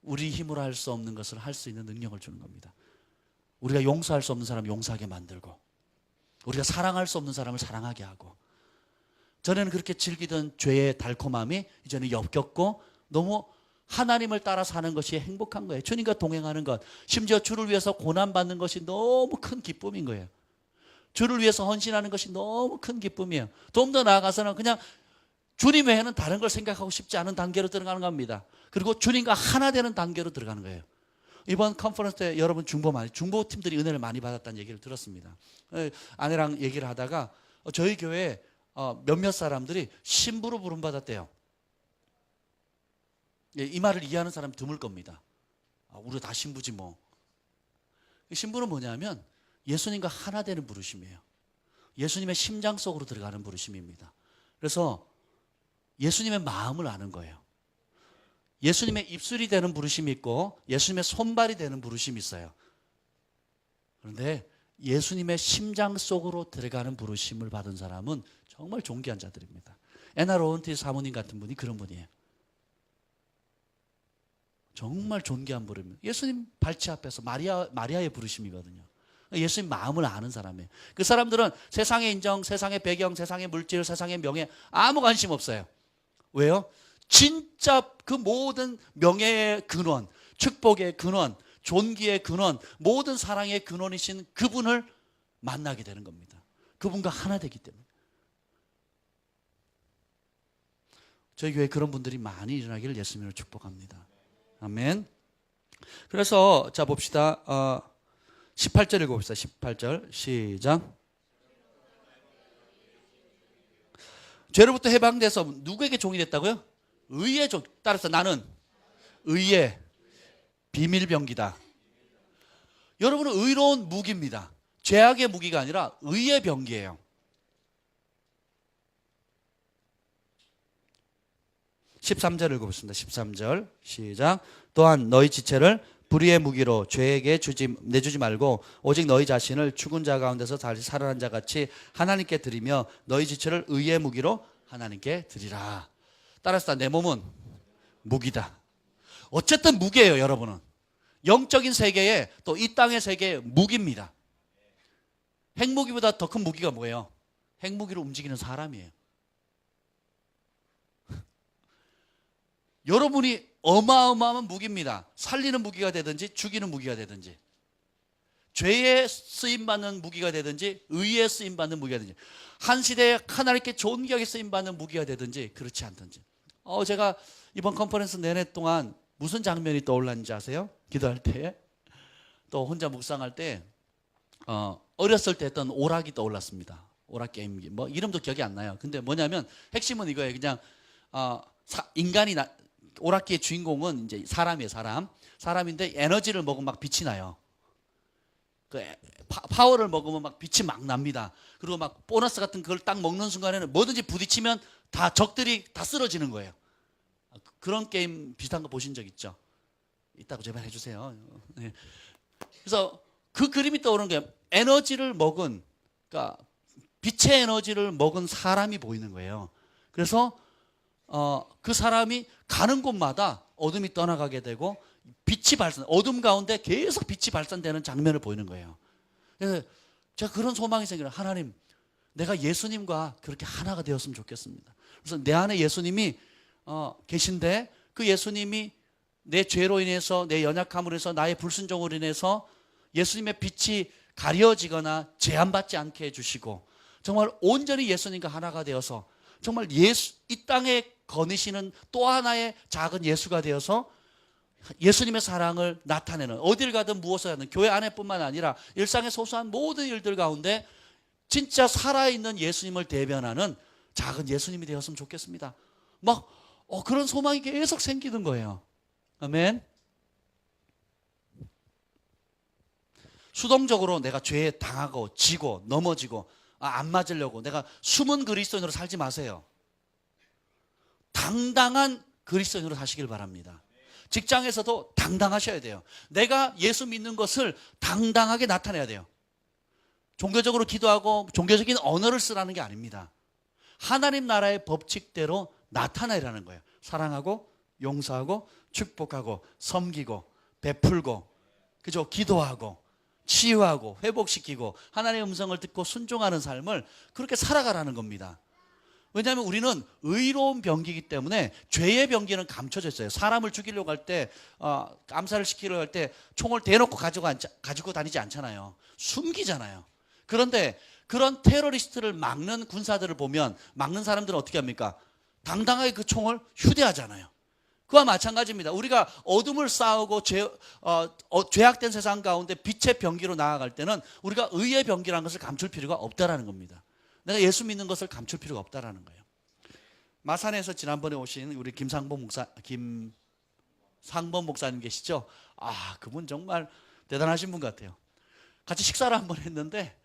우리 힘으로 할 수 없는 것을 할 수 있는 능력을 주는 겁니다. 우리가 용서할 수 없는 사람을 용서하게 만들고, 우리가 사랑할 수 없는 사람을 사랑하게 하고, 전에는 그렇게 즐기던 죄의 달콤함이 이제는 역겹고 너무 하나님을 따라 사는 것이 행복한 거예요. 주님과 동행하는 것, 심지어 주를 위해서 고난받는 것이 너무 큰 기쁨인 거예요. 주를 위해서 헌신하는 것이 너무 큰 기쁨이에요. 좀 더 나아가서는 그냥 주님 외에는 다른 걸 생각하고 싶지 않은 단계로 들어가는 겁니다. 그리고 주님과 하나 되는 단계로 들어가는 거예요. 이번 컨퍼런스 때 여러분 중보팀들이 은혜를 많이 받았다는 얘기를 들었습니다. 아내랑 얘기를 하다가 저희 교회에 몇몇 사람들이 신부로 부름받았대요. 이 말을 이해하는 사람이 드물 겁니다. 우리가 다 신부지 뭐. 신부는 뭐냐면 예수님과 하나 되는 부르심이에요. 예수님의 심장 속으로 들어가는 부르심입니다. 그래서 예수님의 마음을 아는 거예요. 예수님의 입술이 되는 부르심이 있고 예수님의 손발이 되는 부르심이 있어요. 그런데 예수님의 심장 속으로 들어가는 부르심을 받은 사람은 정말 존귀한 자들입니다. 애나 로운티 사모님 같은 분이 그런 분이에요. 정말 존귀한 부름이에요. 예수님 발치 앞에서 마리아의 부르심이거든요. 예수님 마음을 아는 사람이에요. 그 사람들은 세상의 인정, 세상의 배경, 세상의 물질, 세상의 명예 아무 관심 없어요. 왜요? 진짜 그 모든 명예의 근원, 축복의 근원, 존귀의 근원, 모든 사랑의 근원이신 그분을 만나게 되는 겁니다. 그분과 하나 되기 때문에. 저희 교회에 그런 분들이 많이 일어나기를 예수님으로 축복합니다. 아멘. 그래서 자 봅시다. 18절 읽어봅시다. 18절 시작. 죄로부터 해방돼서 누구에게 종이 됐다고요? 의의 종. 따라서 나는 의의 비밀병기다. 여러분은 의로운 무기입니다. 죄악의 무기가 아니라 의의 병기예요. 13절 읽어보겠습니다. 13절 시작. 또한 너희 지체를 불의의 무기로 죄에게 내주지 말고 오직 너희 자신을 죽은 자 가운데서 다시 살아난 자 같이 하나님께 드리며 너희 지체를 의의 무기로 하나님께 드리라. 따라서 내 몸은 무기다. 어쨌든 무기예요. 여러분은 영적인 세계에 또 이 땅의 세계에 무기입니다. 핵무기보다 더 큰 무기가 뭐예요? 핵무기로 움직이는 사람이에요. 여러분이 어마어마한 무기입니다. 살리는 무기가 되든지 죽이는 무기가 되든지, 죄에 쓰임받는 무기가 되든지 의에 쓰임받는 무기가 되든지, 한 시대에 하나님께 존귀하게 쓰임받는 무기가 되든지 그렇지 않든지. 제가 이번 컨퍼런스 내내 동안 무슨 장면이 떠올랐는지 아세요? 기도할 때, 또 혼자 묵상할 때 어렸을 때 했던 오락이 떠올랐습니다. 오락 게임기. 뭐 이름도 기억이 안 나요. 근데 뭐냐면 핵심은 이거예요. 그냥 인간이 오락기의 주인공은 이제 사람이에요. 사람인데 에너지를 먹으면 막 빛이 나요. 그 파워를 먹으면 막 빛이 막 납니다. 그리고 막 보너스 같은 그걸 딱 먹는 순간에는 뭐든지 부딪히면 다 적들이 다 쓰러지는 거예요. 그런 게임 비슷한 거 보신 적 있죠? 있다고 제발 해주세요. 네. 그래서 그 그림이 떠오르는 게 에너지를 먹은, 그러니까 빛의 에너지를 먹은 사람이 보이는 거예요. 그래서 그 사람이 가는 곳마다 어둠이 떠나가게 되고 어둠 가운데 계속 빛이 발산되는 장면을 보이는 거예요. 그래서 제가 그런 소망이 생겨요. 하나님, 내가 예수님과 그렇게 하나가 되었으면 좋겠습니다. 그래서 내 안에 예수님이 계신데 그 예수님이 내 죄로 인해서, 내 연약함으로 인해서, 나의 불순종으로 인해서 예수님의 빛이 가려지거나 제한받지 않게 해주시고, 정말 온전히 예수님과 하나가 되어서 정말 이 땅에 거니시는 또 하나의 작은 예수가 되어서 예수님의 사랑을 나타내는, 어딜 가든 무엇을 하든 교회 안에뿐만 아니라 일상의 소소한 모든 일들 가운데 진짜 살아있는 예수님을 대변하는 작은 예수님이 되었으면 좋겠습니다. 막 그런 소망이 계속 생기는 거예요. 아멘. 수동적으로 내가 죄에 당하고 지고 넘어지고 안 맞으려고 내가 숨은 그리스도인으로 살지 마세요. 당당한 그리스도인으로 사시길 바랍니다. 직장에서도 당당하셔야 돼요. 내가 예수 믿는 것을 당당하게 나타내야 돼요. 종교적으로 기도하고 종교적인 언어를 쓰라는 게 아닙니다. 하나님 나라의 법칙대로 나타내라는 거예요. 사랑하고 용서하고 축복하고 섬기고 베풀고, 그죠? 기도하고 치유하고 회복시키고 하나님의 음성을 듣고 순종하는 삶을 그렇게 살아가라는 겁니다. 왜냐하면 우리는 의로운 병기이기 때문에 죄의 병기는 감춰져 있어요. 사람을 죽이려고 할 때, 암살을 시키려고 할 때 총을 대놓고 가지고 다니지 않잖아요. 숨기잖아요. 그런데 그런 테러리스트를 막는 군사들을 보면 막는 사람들은 어떻게 합니까? 당당하게 그 총을 휴대하잖아요. 그와 마찬가지입니다. 우리가 어둠을 싸우고 죄악된 세상 가운데 빛의 병기로 나아갈 때는 우리가 의의 병기라는 것을 감출 필요가 없다라는 겁니다. 내가 예수 믿는 것을 감출 필요가 없다라는 거예요. 마산에서 지난번에 오신 우리 김상범 목사님 계시죠? 그분 정말 대단하신 분 같아요. 같이 식사를 한번 했는데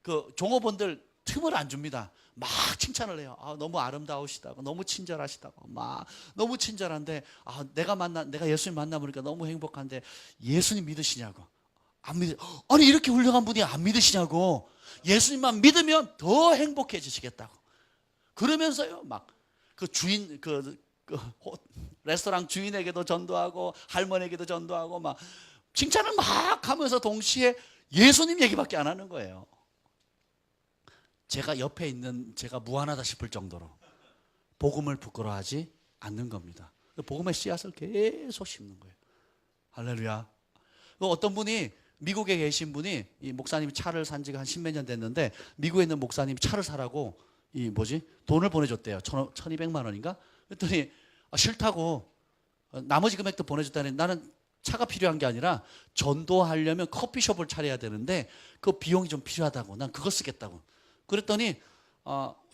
그 종업원들 틈을 안 줍니다. 막 칭찬을 해요. 너무 아름다우시다고, 너무 친절하시다고, 막 너무 친절한데 내가 예수님 만나보니까 너무 행복한데 예수님 믿으시냐고. 안 믿으. 아니 이렇게 훌륭한 분이 안 믿으시냐고. 예수님만 믿으면 더 행복해지시겠다고. 그러면서요, 막 그 주인 레스토랑 주인에게도 전도하고 할머니에게도 전도하고 막 칭찬을 막 하면서 동시에 예수님 얘기밖에 안 하는 거예요. 제가 옆에 있는 제가 무한하다 싶을 정도로 복음을 부끄러워하지 않는 겁니다. 복음의 씨앗을 계속 심는 거예요. 할렐루야. 어떤 분이 미국에 계신 분이 이 목사님이 차를 산 지가 한 10몇 년 됐는데 미국에 있는 목사님이 차를 사라고 돈을 보내줬대요. 1200만 원인가? 그랬더니 싫다고 나머지 금액도 보내줬다니, 나는 차가 필요한 게 아니라 전도하려면 커피숍을 차려야 되는데 그 비용이 좀 필요하다고, 난 그거 쓰겠다고. 그랬더니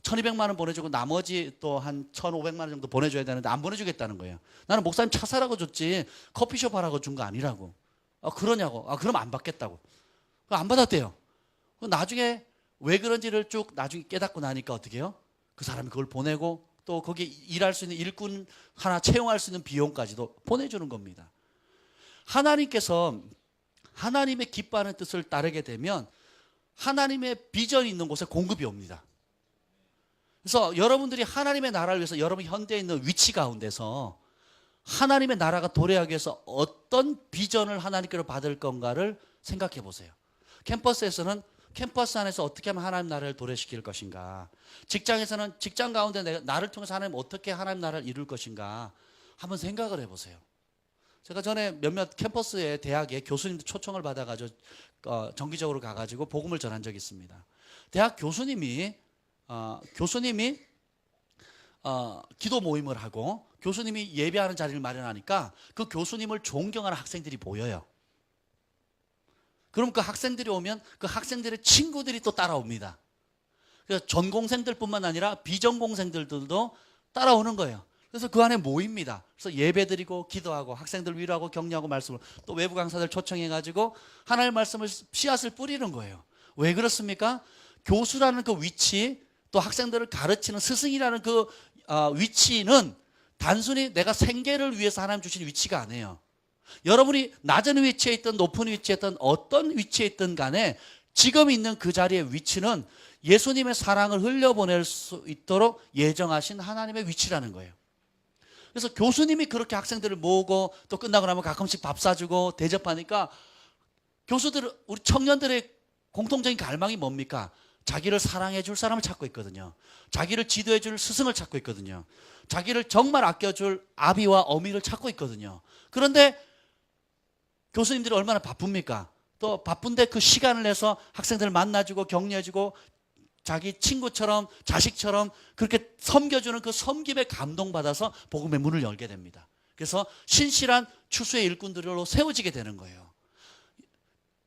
1200만 원 보내주고 나머지 또 한 1500만 원 정도 보내줘야 되는데 안 보내주겠다는 거예요. 나는 목사님 차 사라고 줬지 커피숍 하라고 준 거 아니라고. 그러냐고. 그럼 안 받겠다고. 안 받았대요. 나중에 왜 그런지를 쭉 나중에 깨닫고 나니까 어떻게 해요? 그 사람이 그걸 보내고 또 거기 일할 수 있는 일꾼 하나 채용할 수 있는 비용까지도 보내주는 겁니다. 하나님께서 하나님의 기뻐하는 뜻을 따르게 되면 하나님의 비전이 있는 곳에 공급이 옵니다. 그래서 여러분들이 하나님의 나라를 위해서 여러분 현대에 있는 위치 가운데서 하나님의 나라가 도래하기 위해서 어떤 비전을 하나님께로 받을 건가를 생각해 보세요. 캠퍼스에서는 캠퍼스 안에서 어떻게 하면 하나님 나라를 도래시킬 것인가, 직장에서는 직장 가운데 나를 통해서 하나님 어떻게 하나님 나라를 이룰 것인가 한번 생각을 해보세요. 제가 전에 몇몇 캠퍼스의 대학에 교수님들 초청을 받아가지고 정기적으로 가가지고 복음을 전한 적이 있습니다. 대학 교수님이 기도 모임을 하고 교수님이 예배하는 자리를 마련하니까 그 교수님을 존경하는 학생들이 모여요. 그럼 그 학생들이 오면 그 학생들의 친구들이 또 따라옵니다. 그래서 전공생들뿐만 아니라 비전공생들도 따라오는 거예요. 그래서 그 안에 모입니다. 그래서 예배드리고 기도하고 학생들 위로하고 격려하고 말씀을, 또 외부 강사들 초청해가지고 하나님의 말씀을 씨앗을 뿌리는 거예요. 왜 그렇습니까? 교수라는 그 위치, 또 학생들을 가르치는 스승이라는 그 위치는 단순히 내가 생계를 위해서 하나님 주신 위치가 아니에요. 여러분이 낮은 위치에 있든 높은 위치에 있든 어떤 위치에 있든 간에 지금 있는 그 자리의 위치는 예수님의 사랑을 흘려보낼 수 있도록 예정하신 하나님의 위치라는 거예요. 그래서 교수님이 그렇게 학생들을 모으고 또 끝나고 나면 가끔씩 밥 사주고 대접하니까 교수들, 우리 청년들의 공통적인 갈망이 뭡니까? 자기를 사랑해 줄 사람을 찾고 있거든요. 자기를 지도해 줄 스승을 찾고 있거든요. 자기를 정말 아껴줄 아비와 어미를 찾고 있거든요. 그런데 교수님들이 얼마나 바쁩니까? 또 바쁜데 그 시간을 내서 학생들을 만나주고 격려해주고 자기 친구처럼 자식처럼 그렇게 섬겨주는 그 섬김에 감동받아서 복음의 문을 열게 됩니다. 그래서 신실한 추수의 일꾼들로 세워지게 되는 거예요.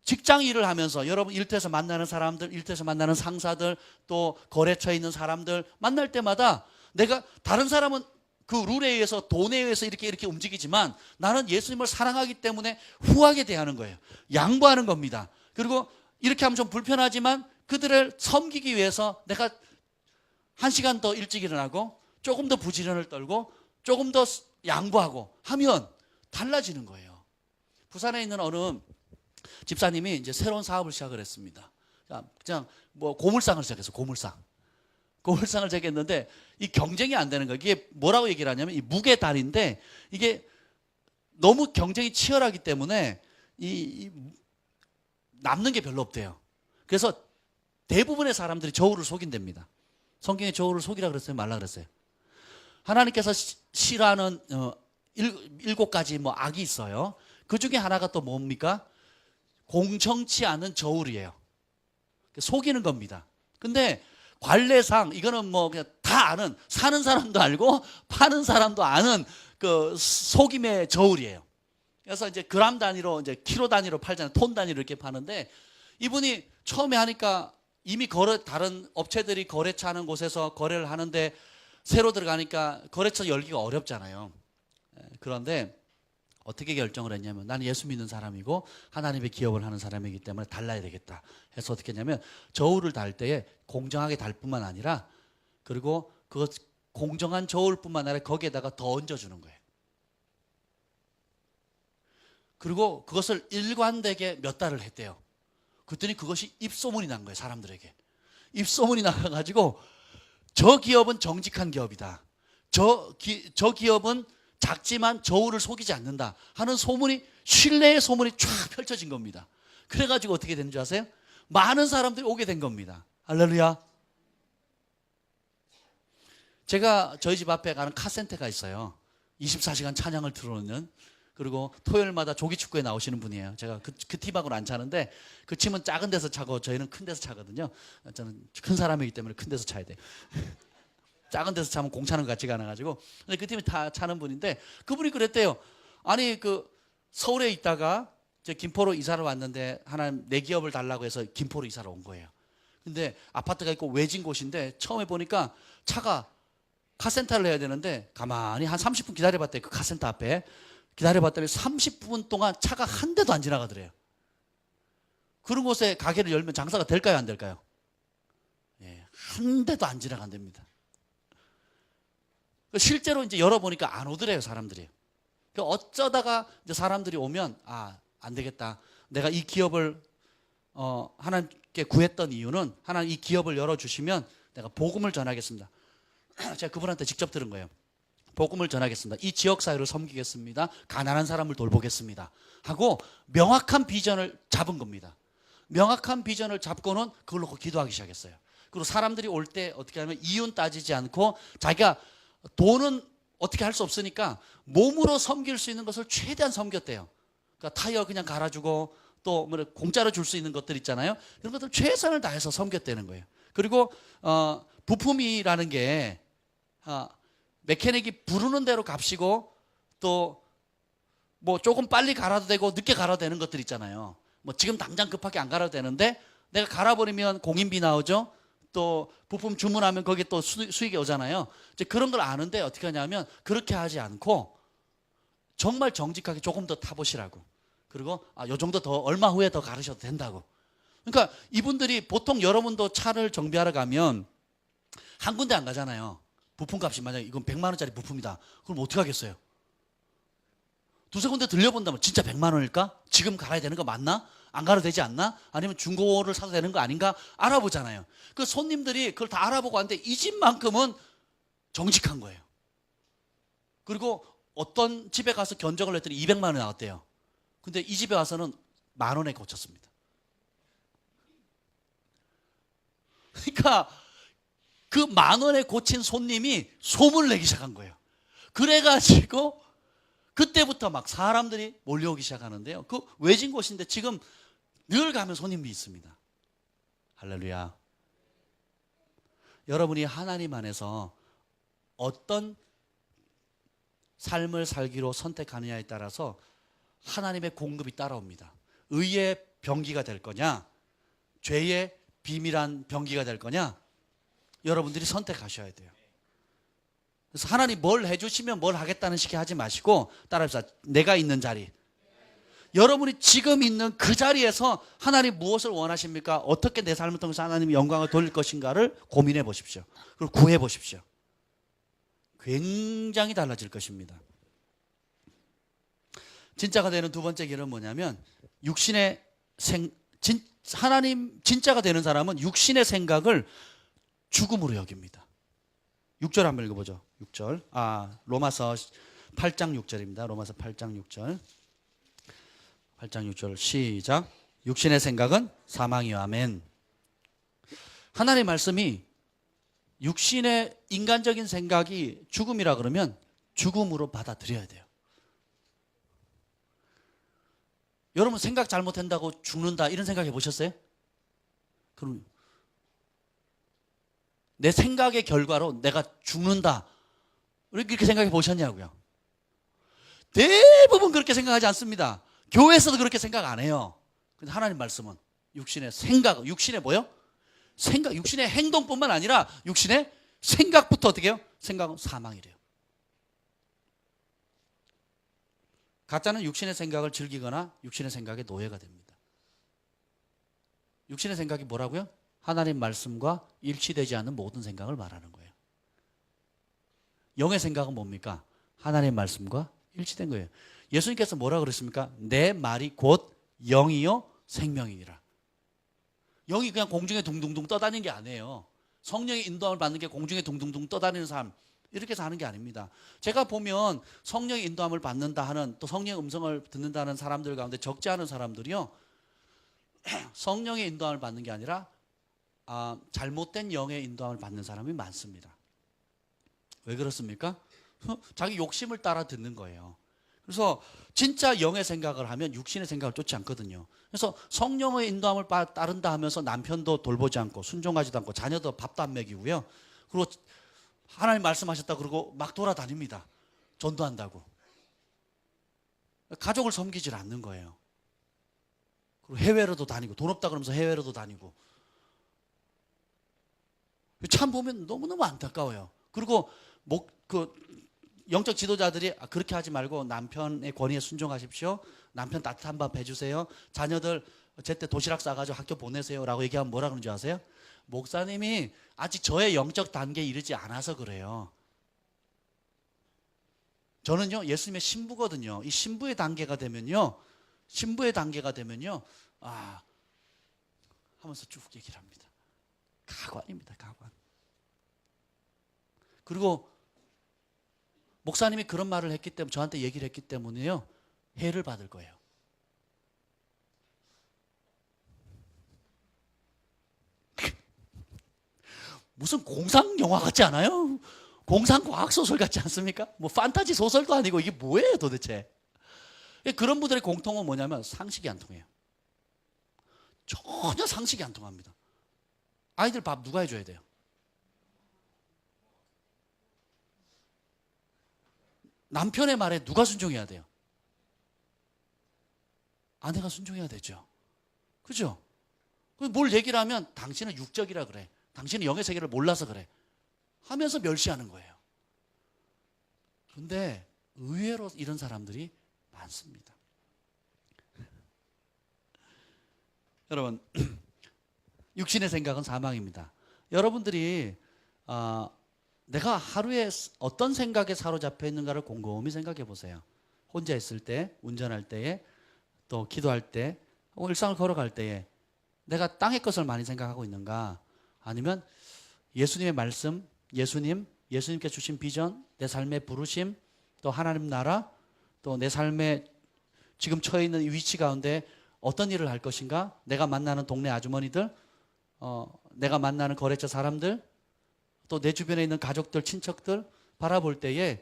직장 일을 하면서 여러분 일터에서 만나는 사람들, 일터에서 만나는 상사들, 또 거래처에 있는 사람들 만날 때마다 내가 다른 사람은 그 룰에 의해서 돈에 의해서 이렇게 움직이지만 나는 예수님을 사랑하기 때문에 후하게 대하는 거예요. 양보하는 겁니다. 그리고 이렇게 하면 좀 불편하지만 그들을 섬기기 위해서 내가 1시간 더 일찍 일어나고 조금 더 부지런을 떨고 조금 더 양보하고 하면 달라지는 거예요. 부산에 있는 어느 집사님이 이제 새로운 사업을 시작을 했습니다. 그냥 뭐 고물상을 시작했어요. 고물상을 시작했는데 이 경쟁이 안 되는 거예요. 이게 뭐라고 얘기를 하냐면 이 무게다리인데 이게 너무 경쟁이 치열하기 때문에 남는 게 별로 없대요. 그래서 대부분의 사람들이 저울을 속인답니다. 성경에 저울을 속이라 그랬어요? 말라 그랬어요? 하나님께서 싫어하는 7가지 뭐 악이 있어요. 그 중에 하나가 또 뭡니까? 공정치 않은 저울이에요. 속이는 겁니다. 근데 관례상 이거는 뭐 그냥 다 아는, 사는 사람도 알고 파는 사람도 아는 그 속임의 저울이에요. 그래서 이제 그람 단위로, 이제 킬로 단위로 팔잖아요. 톤 단위로 이렇게 파는데 이분이 처음에 하니까 이미 다른 업체들이 거래처 하는 곳에서 거래를 하는데 새로 들어가니까 거래처 열기가 어렵잖아요. 그런데 어떻게 결정을 했냐면 나는 예수 믿는 사람이고 하나님의 기업을 하는 사람이기 때문에 달라야 되겠다 해서 어떻게 했냐면 저울을 달 때에 공정하게 달 뿐만 아니라 그리고 그 공정한 저울뿐만 아니라 거기에다가 더 얹어주는 거예요. 그리고 그것을 일관되게 몇 달을 했대요. 그랬더니 그것이 입소문이 난 거예요. 사람들에게. 입소문이 나가지고 저 기업은 정직한 기업이다. 저 기업은 작지만 저울을 속이지 않는다 하는 소문이, 신뢰의 소문이 쫙 펼쳐진 겁니다. 그래가지고 어떻게 되는 줄 아세요? 많은 사람들이 오게 된 겁니다. 할렐루야. 제가 저희 집 앞에 가는 카센터가 있어요. 24시간 찬양을 틀어놓는. 그리고 토요일마다 조기축구에 나오시는 분이에요. 제가 그 팀하고는 안 차는데 그 팀은 작은 데서 차고 저희는 큰 데서 차거든요. 저는 큰 사람이기 때문에 큰 데서 차야 돼요. 작은 데서 차면 공차는 것 같지가 않아가지고. 근데 그 팀이 다 차는 분인데 그분이 그랬대요. 아니 그 서울에 있다가 이제 김포로 이사를 왔는데 하나님 내 기업을 달라고 해서 김포로 이사를 온 거예요. 근데 아파트가 있고 외진 곳인데 처음에 보니까 차가 카센터를 해야 되는데 가만히 한 30분 기다려봤대요. 그 카센터 앞에 기다려봤더니 30분 동안 차가 한 대도 안 지나가더래요. 그런 곳에 가게를 열면 장사가 될까요, 안 될까요? 예, 한 대도 안 지나간답니다. 실제로 이제 열어보니까 안 오더래요, 사람들이. 어쩌다가 이제 사람들이 오면 안 되겠다. 내가 이 기업을 하나님께 구했던 이유는 하나님 이 기업을 열어주시면 내가 복음을 전하겠습니다. 제가 그분한테 직접 들은 거예요. 복음을 전하겠습니다. 이 지역사회를 섬기겠습니다. 가난한 사람을 돌보겠습니다. 하고 명확한 비전을 잡은 겁니다. 명확한 비전을 잡고는 그걸 놓고 기도하기 시작했어요. 그리고 사람들이 올 때 어떻게 하면 이윤 따지지 않고 자기가 돈은 어떻게 할 수 없으니까 몸으로 섬길 수 있는 것을 최대한 섬겼대요. 그러니까 타이어 그냥 갈아주고 또 뭐 공짜로 줄 수 있는 것들 있잖아요. 이런 것들 최선을 다해서 섬겼다는 거예요. 그리고 부품이라는 게 메케닉이 부르는 대로 값이고 또 뭐 조금 빨리 갈아도 되고 늦게 갈아도 되는 것들 있잖아요. 뭐 지금 당장 급하게 안 갈아도 되는데 내가 갈아버리면 공인비 나오죠. 또 부품 주문하면 거기에 또 수익이 오잖아요. 이제 그런 걸 아는데 어떻게 하냐면 그렇게 하지 않고 정말 정직하게 조금 더 타보시라고. 그리고 요 정도 더 얼마 후에 더 갈으셔도 된다고. 그러니까 이분들이 보통 여러분도 차를 정비하러 가면 한 군데 안 가잖아요. 부품값이 만약에 이건 100만 원짜리 부품이다. 그럼 어떻게 하겠어요? 두세 군데 들려본다면 진짜 100만 원일까? 지금 갈아야 되는 거 맞나? 안 갈아도 되지 않나? 아니면 중고를 사도 되는 거 아닌가? 알아보잖아요. 그 손님들이 그걸 다 알아보고 하는데 이 집만큼은 정직한 거예요. 그리고 어떤 집에 가서 견적을 냈더니 200만 원이 나왔대요. 근데 이 집에 와서는 10,000원에 고쳤습니다. 그러니까 그 10,000원에 고친 손님이 소문을 내기 시작한 거예요. 그래가지고 그때부터 막 사람들이 몰려오기 시작하는데요. 그 외진 곳인데 지금 늘 가면 손님이 있습니다. 할렐루야. 여러분이 하나님 안에서 어떤 삶을 살기로 선택하느냐에 따라서 하나님의 공급이 따라옵니다. 의의 병기가 될 거냐, 죄의 비밀한 병기가 될 거냐, 여러분들이 선택하셔야 돼요. 그래서 하나님 뭘 해주시면 뭘 하겠다는 식의 하지 마시고 따라합시다. 내가 있는 자리, 여러분이 지금 있는 그 자리에서 하나님 무엇을 원하십니까? 어떻게 내 삶을 통해서 하나님의 영광을 돌릴 것인가를 고민해 보십시오. 그리고 구해 보십시오. 굉장히 달라질 것입니다. 진짜가 되는 두 번째 길은 뭐냐면, 하나님 진짜가 되는 사람은 육신의 생각을 죽음으로 여깁니다. 6절 한번 읽어보죠. 6절. 로마서 8장 6절입니다. 로마서 8장 6절. 8장 6절 시작. 육신의 생각은 사망이요. 아멘. 하나님의 말씀이 육신의 인간적인 생각이 죽음이라 그러면 죽음으로 받아들여야 돼요. 여러분 생각 잘못한다고 죽는다 이런 생각 해보셨어요? 그럼 내 생각의 결과로 내가 죽는다 이렇게 생각해 보셨냐고요? 대부분 그렇게 생각하지 않습니다. 교회에서도 그렇게 생각 안 해요. 근데 하나님 말씀은 육신의 생각, 육신의 뭐요? 생각, 육신의 행동뿐만 아니라 육신의 생각부터 어떻게 해요? 생각은 사망이래요. 가짜는 육신의 생각을 즐기거나 육신의 생각의 노예가 됩니다. 육신의 생각이 뭐라고요? 하나님 말씀과 일치되지 않는 모든 생각을 말하는 거예요. 영의 생각은 뭡니까? 하나님 말씀과 일치된 거예요. 예수님께서 뭐라 그랬습니까? 내 말이 곧 영이요 생명이니라. 영이 그냥 공중에 둥둥둥 떠다니는 게 아니에요. 성령의 인도함을 받는 게 공중에 둥둥둥 떠다니는 삶, 이렇게 사는 게 아닙니다. 제가 보면 성령의 인도함을 받는다 하는, 또 성령의 음성을 듣는다는 사람들 가운데 적지 않은 사람들이요, 성령의 인도함을 받는 게 아니라 잘못된 영의 인도함을 받는 사람이 많습니다. 왜 그렇습니까? 자기 욕심을 따라 듣는 거예요. 그래서 진짜 영의 생각을 하면 육신의 생각을 쫓지 않거든요. 그래서 성령의 인도함을 따른다 하면서 남편도 돌보지 않고 순종하지도 않고 자녀도 밥도 안 먹이고요. 그리고 하나님 말씀하셨다 그러고 막 돌아다닙니다. 전도한다고. 가족을 섬기질 않는 거예요. 그리고 해외로도 다니고, 돈 없다 그러면서 해외로도 다니고. 참 보면 너무너무 안타까워요. 그리고 영적 지도자들이 그렇게 하지 말고 남편의 권위에 순종하십시오. 남편 따뜻한 밥 해주세요. 자녀들 제때 도시락 싸가지고 학교 보내세요 라고 얘기하면 뭐라 그러는지 아세요? 목사님이 아직 저의 영적 단계에 이르지 않아서 그래요. 저는요 예수님의 신부거든요. 이 신부의 단계가 되면요 하면서 쭉 얘기를 합니다. 가관입니다. 가관. 그리고 목사님이 그런 말을 했기 때문에, 저한테 얘기를 했기 때문에요, 해를 받을 거예요. 무슨 공상 영화 같지 않아요? 공상 과학 소설 같지 않습니까? 뭐 판타지 소설도 아니고 이게 뭐예요 도대체? 그런 분들의 공통은 뭐냐면 상식이 안 통해요. 전혀 상식이 안 통합니다. 아이들 밥 누가 해줘야 돼요? 남편의 말에 누가 순종해야 돼요? 아내가 순종해야 되죠. 그죠? 뭘 얘기를 하면 당신은 육적이라 그래, 당신은 영의 세계를 몰라서 그래 하면서 멸시하는 거예요. 그런데 의외로 이런 사람들이 많습니다. 여러분, 육신의 생각은 사망입니다. 여러분들이 내가 하루에 어떤 생각에 사로잡혀 있는가를 곰곰이 생각해 보세요. 혼자 있을 때, 운전할 때에, 또 기도할 때, 일상을 걸어갈 때에 내가 땅의 것을 많이 생각하고 있는가, 아니면 예수님의 말씀, 예수님께 주신 비전, 내 삶의 부르심, 또 하나님 나라, 또 내 삶의 지금 처해 있는 위치 가운데 어떤 일을 할 것인가, 내가 만나는 동네 아주머니들, 내가 만나는 거래처 사람들, 또 내 주변에 있는 가족들, 친척들 바라볼 때에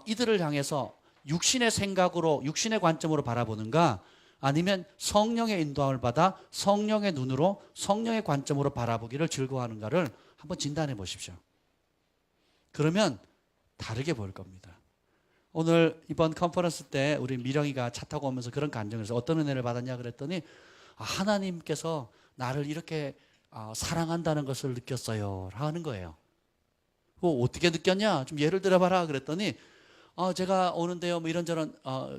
이들을 향해서 육신의 생각으로, 육신의 관점으로 바라보는가, 아니면 성령의 인도함을 받아 성령의 눈으로, 성령의 관점으로 바라보기를 즐거워하는가를 한번 진단해 보십시오. 그러면 다르게 보일 겁니다. 오늘 이번 컨퍼런스 때 우리 미령이가 차 타고 오면서 그런 간증에서 어떤 은혜를 받았냐 그랬더니, 하나님께서 나를 이렇게 사랑한다는 것을 느꼈어요 하는 거예요. 어떻게 느꼈냐? 좀 예를 들어봐라 그랬더니, 제가 오는데요, 뭐 이런저런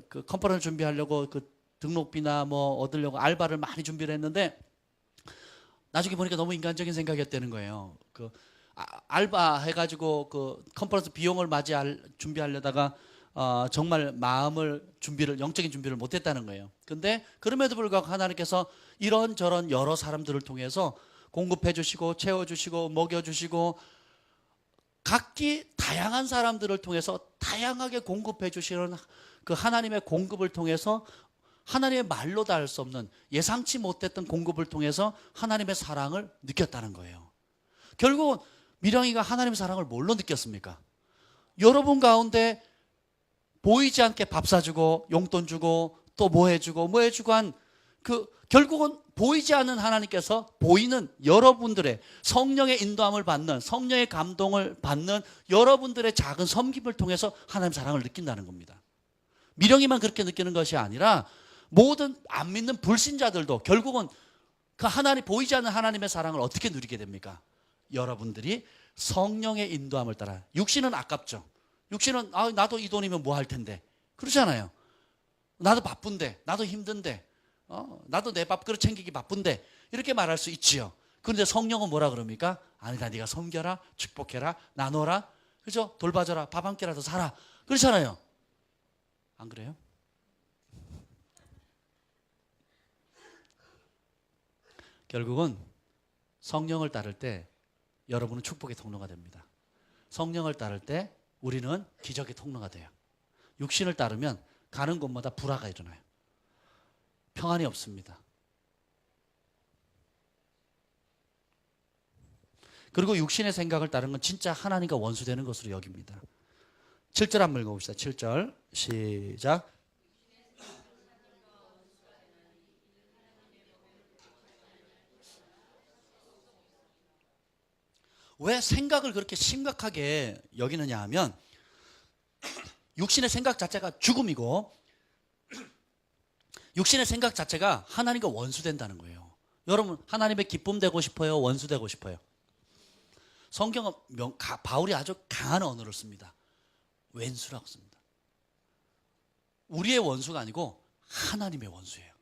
그 컨퍼런스 준비하려고 그 등록비나 뭐 얻으려고 알바를 많이 준비를 했는데, 나중에 보니까 너무 인간적인 생각이었다는 거예요. 그 알바 해가지고 그 컨퍼런스 비용을 준비하려다가 정말 영적인 준비를 못했다는 거예요. 근데 그럼에도 불구하고 하나님께서 이런저런 여러 사람들을 통해서 공급해 주시고 채워주시고 먹여주시고 각기 다양한 사람들을 통해서 다양하게 공급해 주시는 그 하나님의 공급을 통해서, 하나님의 말로 다 할 수 없는 예상치 못했던 공급을 통해서 하나님의 사랑을 느꼈다는 거예요. 결국은 미령이가 하나님의 사랑을 뭘로 느꼈습니까? 여러분 가운데 보이지 않게 밥 사주고 용돈 주고 또 뭐 해주고 한 결국은 보이지 않는 하나님께서 보이는 여러분들의 성령의 인도함을 받는, 성령의 감동을 받는 여러분들의 작은 섬김을 통해서 하나님의 사랑을 느낀다는 겁니다. 미령이만 그렇게 느끼는 것이 아니라 모든 안 믿는 불신자들도 결국은 그 보이지 않는 하나님의 사랑을 어떻게 누리게 됩니까? 여러분들이 성령의 인도함을 따라. 육신은 아깝죠. 육신은 나도 이 돈이면 뭐 할 텐데, 그러잖아요. 나도 바쁜데, 나도 힘든데, 나도 내 밥그릇 챙기기 바쁜데, 이렇게 말할 수 있지요. 그런데 성령은 뭐라 그럽니까? 아니다, 네가 섬겨라, 축복해라, 나눠라, 그죠? 돌봐줘라, 밥 한 끼라도 사라, 그렇잖아요. 안 그래요? 결국은 성령을 따를 때 여러분은 축복의 통로가 됩니다. 성령을 따를 때 우리는 기적의 통로가 돼요. 육신을 따르면 가는 곳마다 불화가 일어나요. 평안이 없습니다. 그리고 육신의 생각을 따르는 건 진짜 하나님과 원수되는 것으로 여깁니다. 7절 한번 읽어봅시다. 7절 시작. 왜 생각을 그렇게 심각하게 여기느냐 하면, 육신의 생각 자체가 죽음이고 육신의 생각 자체가 하나님과 원수된다는 거예요. 여러분, 하나님의 기쁨 되고 싶어요? 원수 되고 싶어요? 성경은 바울이 아주 강한 언어를 씁니다. 왼수라고 씁니다. 우리의 원수가 아니고 하나님의 원수예요.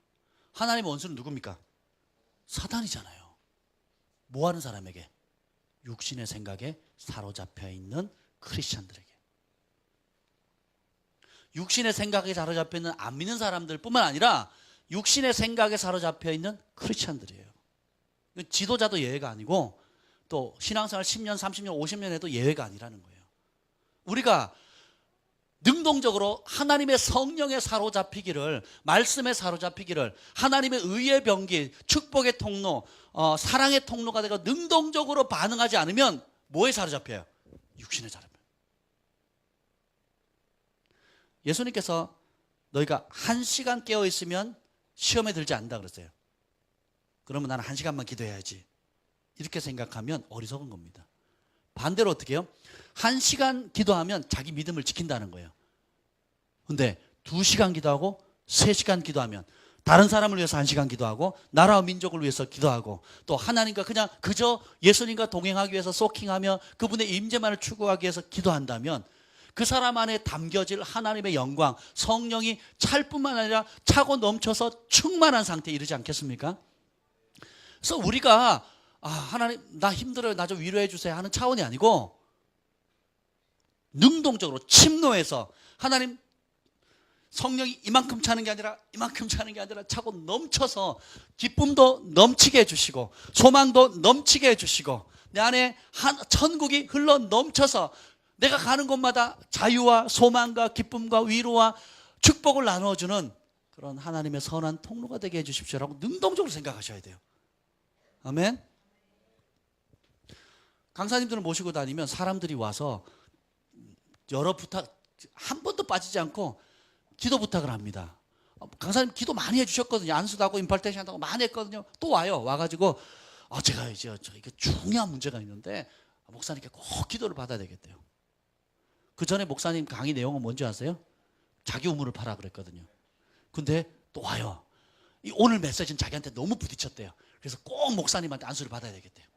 하나님의 원수는 누굽니까? 사단이잖아요. 뭐 하는 사람에게? 육신의 생각에 사로잡혀 있는 크리스찬들에게. 육신의 생각에 사로잡혀 있는 안 믿는 사람들 뿐만 아니라 육신의 생각에 사로잡혀 있는 크리스찬들이에요. 지도자도 예외가 아니고, 또 신앙생활 10년, 30년, 50년 해도 예외가 아니라는 거예요. 우리가 능동적으로 하나님의 성령에 사로잡히기를, 말씀에 사로잡히기를, 하나님의 의의 병기, 축복의 통로, 사랑의 통로가 되고 능동적으로 반응하지 않으면 뭐에 사로잡혀요? 육신에 사로잡혀요. 예수님께서 너희가 1시간 깨어있으면 시험에 들지 않는다 그랬어요. 그러면 나는 1시간만 기도해야지, 이렇게 생각하면 어리석은 겁니다. 반대로 어떻게 해요? 1시간 기도하면 자기 믿음을 지킨다는 거예요. 근데 2시간 기도하고 3시간 기도하면 다른 사람을 위해서 1시간 기도하고 나라와 민족을 위해서 기도하고 또 하나님과 그저 예수님과 동행하기 위해서 소킹하며 그분의 임재만을 추구하기 위해서 기도한다면 그 사람 안에 담겨질 하나님의 영광, 성령이 찰 뿐만 아니라 차고 넘쳐서 충만한 상태에 이르지 않겠습니까? 그래서 우리가 하나님 나 힘들어요, 나 좀 위로해 주세요 하는 차원이 아니고, 능동적으로 침노해서 하나님 성령이 이만큼 차는 게 아니라 차고 넘쳐서 기쁨도 넘치게 해주시고 소망도 넘치게 해주시고 내 안에 천국이 흘러 넘쳐서 내가 가는 곳마다 자유와 소망과 기쁨과 위로와 축복을 나누어주는 그런 하나님의 선한 통로가 되게 해주십시오라고 능동적으로 생각하셔야 돼요. 아멘. 강사님들을 모시고 다니면 사람들이 와서 여러 부탁, 한 번도 빠지지 않고 기도 부탁을 합니다. 강사님 기도 많이 해주셨거든요. 안수도 하고 임팔테이션 한다고 많이 했거든요. 또 와요. 와가지고 제가 이제 이게 중요한 문제가 있는데 목사님께 꼭 기도를 받아야 되겠대요. 그 전에 목사님 강의 내용은 뭔지 아세요? 자기 우물을 파라 그랬거든요. 근데 또 와요. 오늘 메시지는 자기한테 너무 부딪혔대요. 그래서 꼭 목사님한테 안수를 받아야 되겠대요.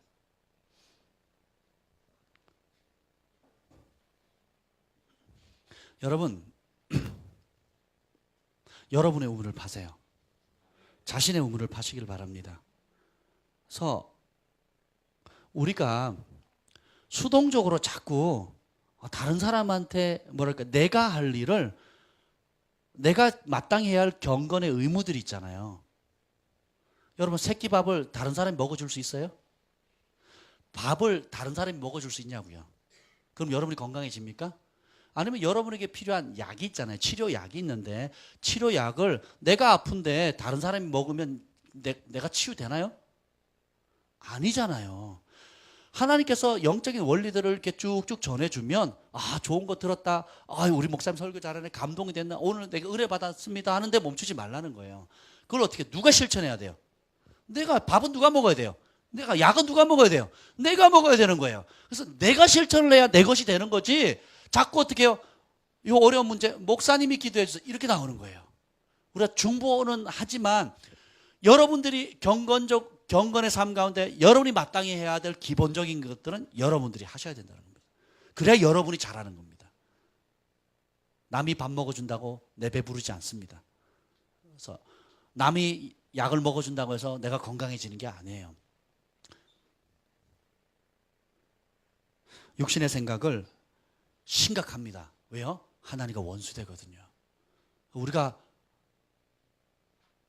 여러분, 여러분의 우물을 파세요. 자신의 우물을 파시길 바랍니다. 그래서 우리가 수동적으로 자꾸 다른 사람한테 뭐랄까 내가 할 일을 내가 마땅히 해야 할 경건의 의무들이 있잖아요. 여러분 새끼밥을 다른 사람이 먹어줄 수 있어요? 밥을 다른 사람이 먹어줄 수 있냐고요? 그럼 여러분이 건강해집니까? 아니면 여러분에게 필요한 약이 있잖아요. 치료약이 있는데 치료약을 내가 아픈데 다른 사람이 먹으면 내가 치유되나요? 아니잖아요. 하나님께서 영적인 원리들을 이렇게 쭉쭉 전해주면 좋은 거 들었다. 우리 목사님 설교 잘하네. 감동이 됐나. 오늘 내가 의뢰 받았습니다 하는데 멈추지 말라는 거예요. 그걸 어떻게 누가 실천해야 돼요? 밥은 누가 먹어야 돼요? 약은 누가 먹어야 돼요? 내가 먹어야 되는 거예요. 그래서 내가 실천을 해야 내 것이 되는 거지. 자꾸 어떻게 해요? 이 어려운 문제 목사님이 기도해 주세요. 이렇게 나오는 거예요. 우리가 중보는 하지만 여러분들이 경건의 삶 가운데 여러분이 마땅히 해야 될 기본적인 것들은 여러분들이 하셔야 된다는 겁니다. 그래야 여러분이 잘하는 겁니다. 남이 밥 먹어준다고 내 배부르지 않습니다. 그래서 남이 약을 먹어준다고 해서 내가 건강해지는 게 아니에요. 육신의 생각을 심각합니다. 왜요? 하나님과 원수되거든요. 우리가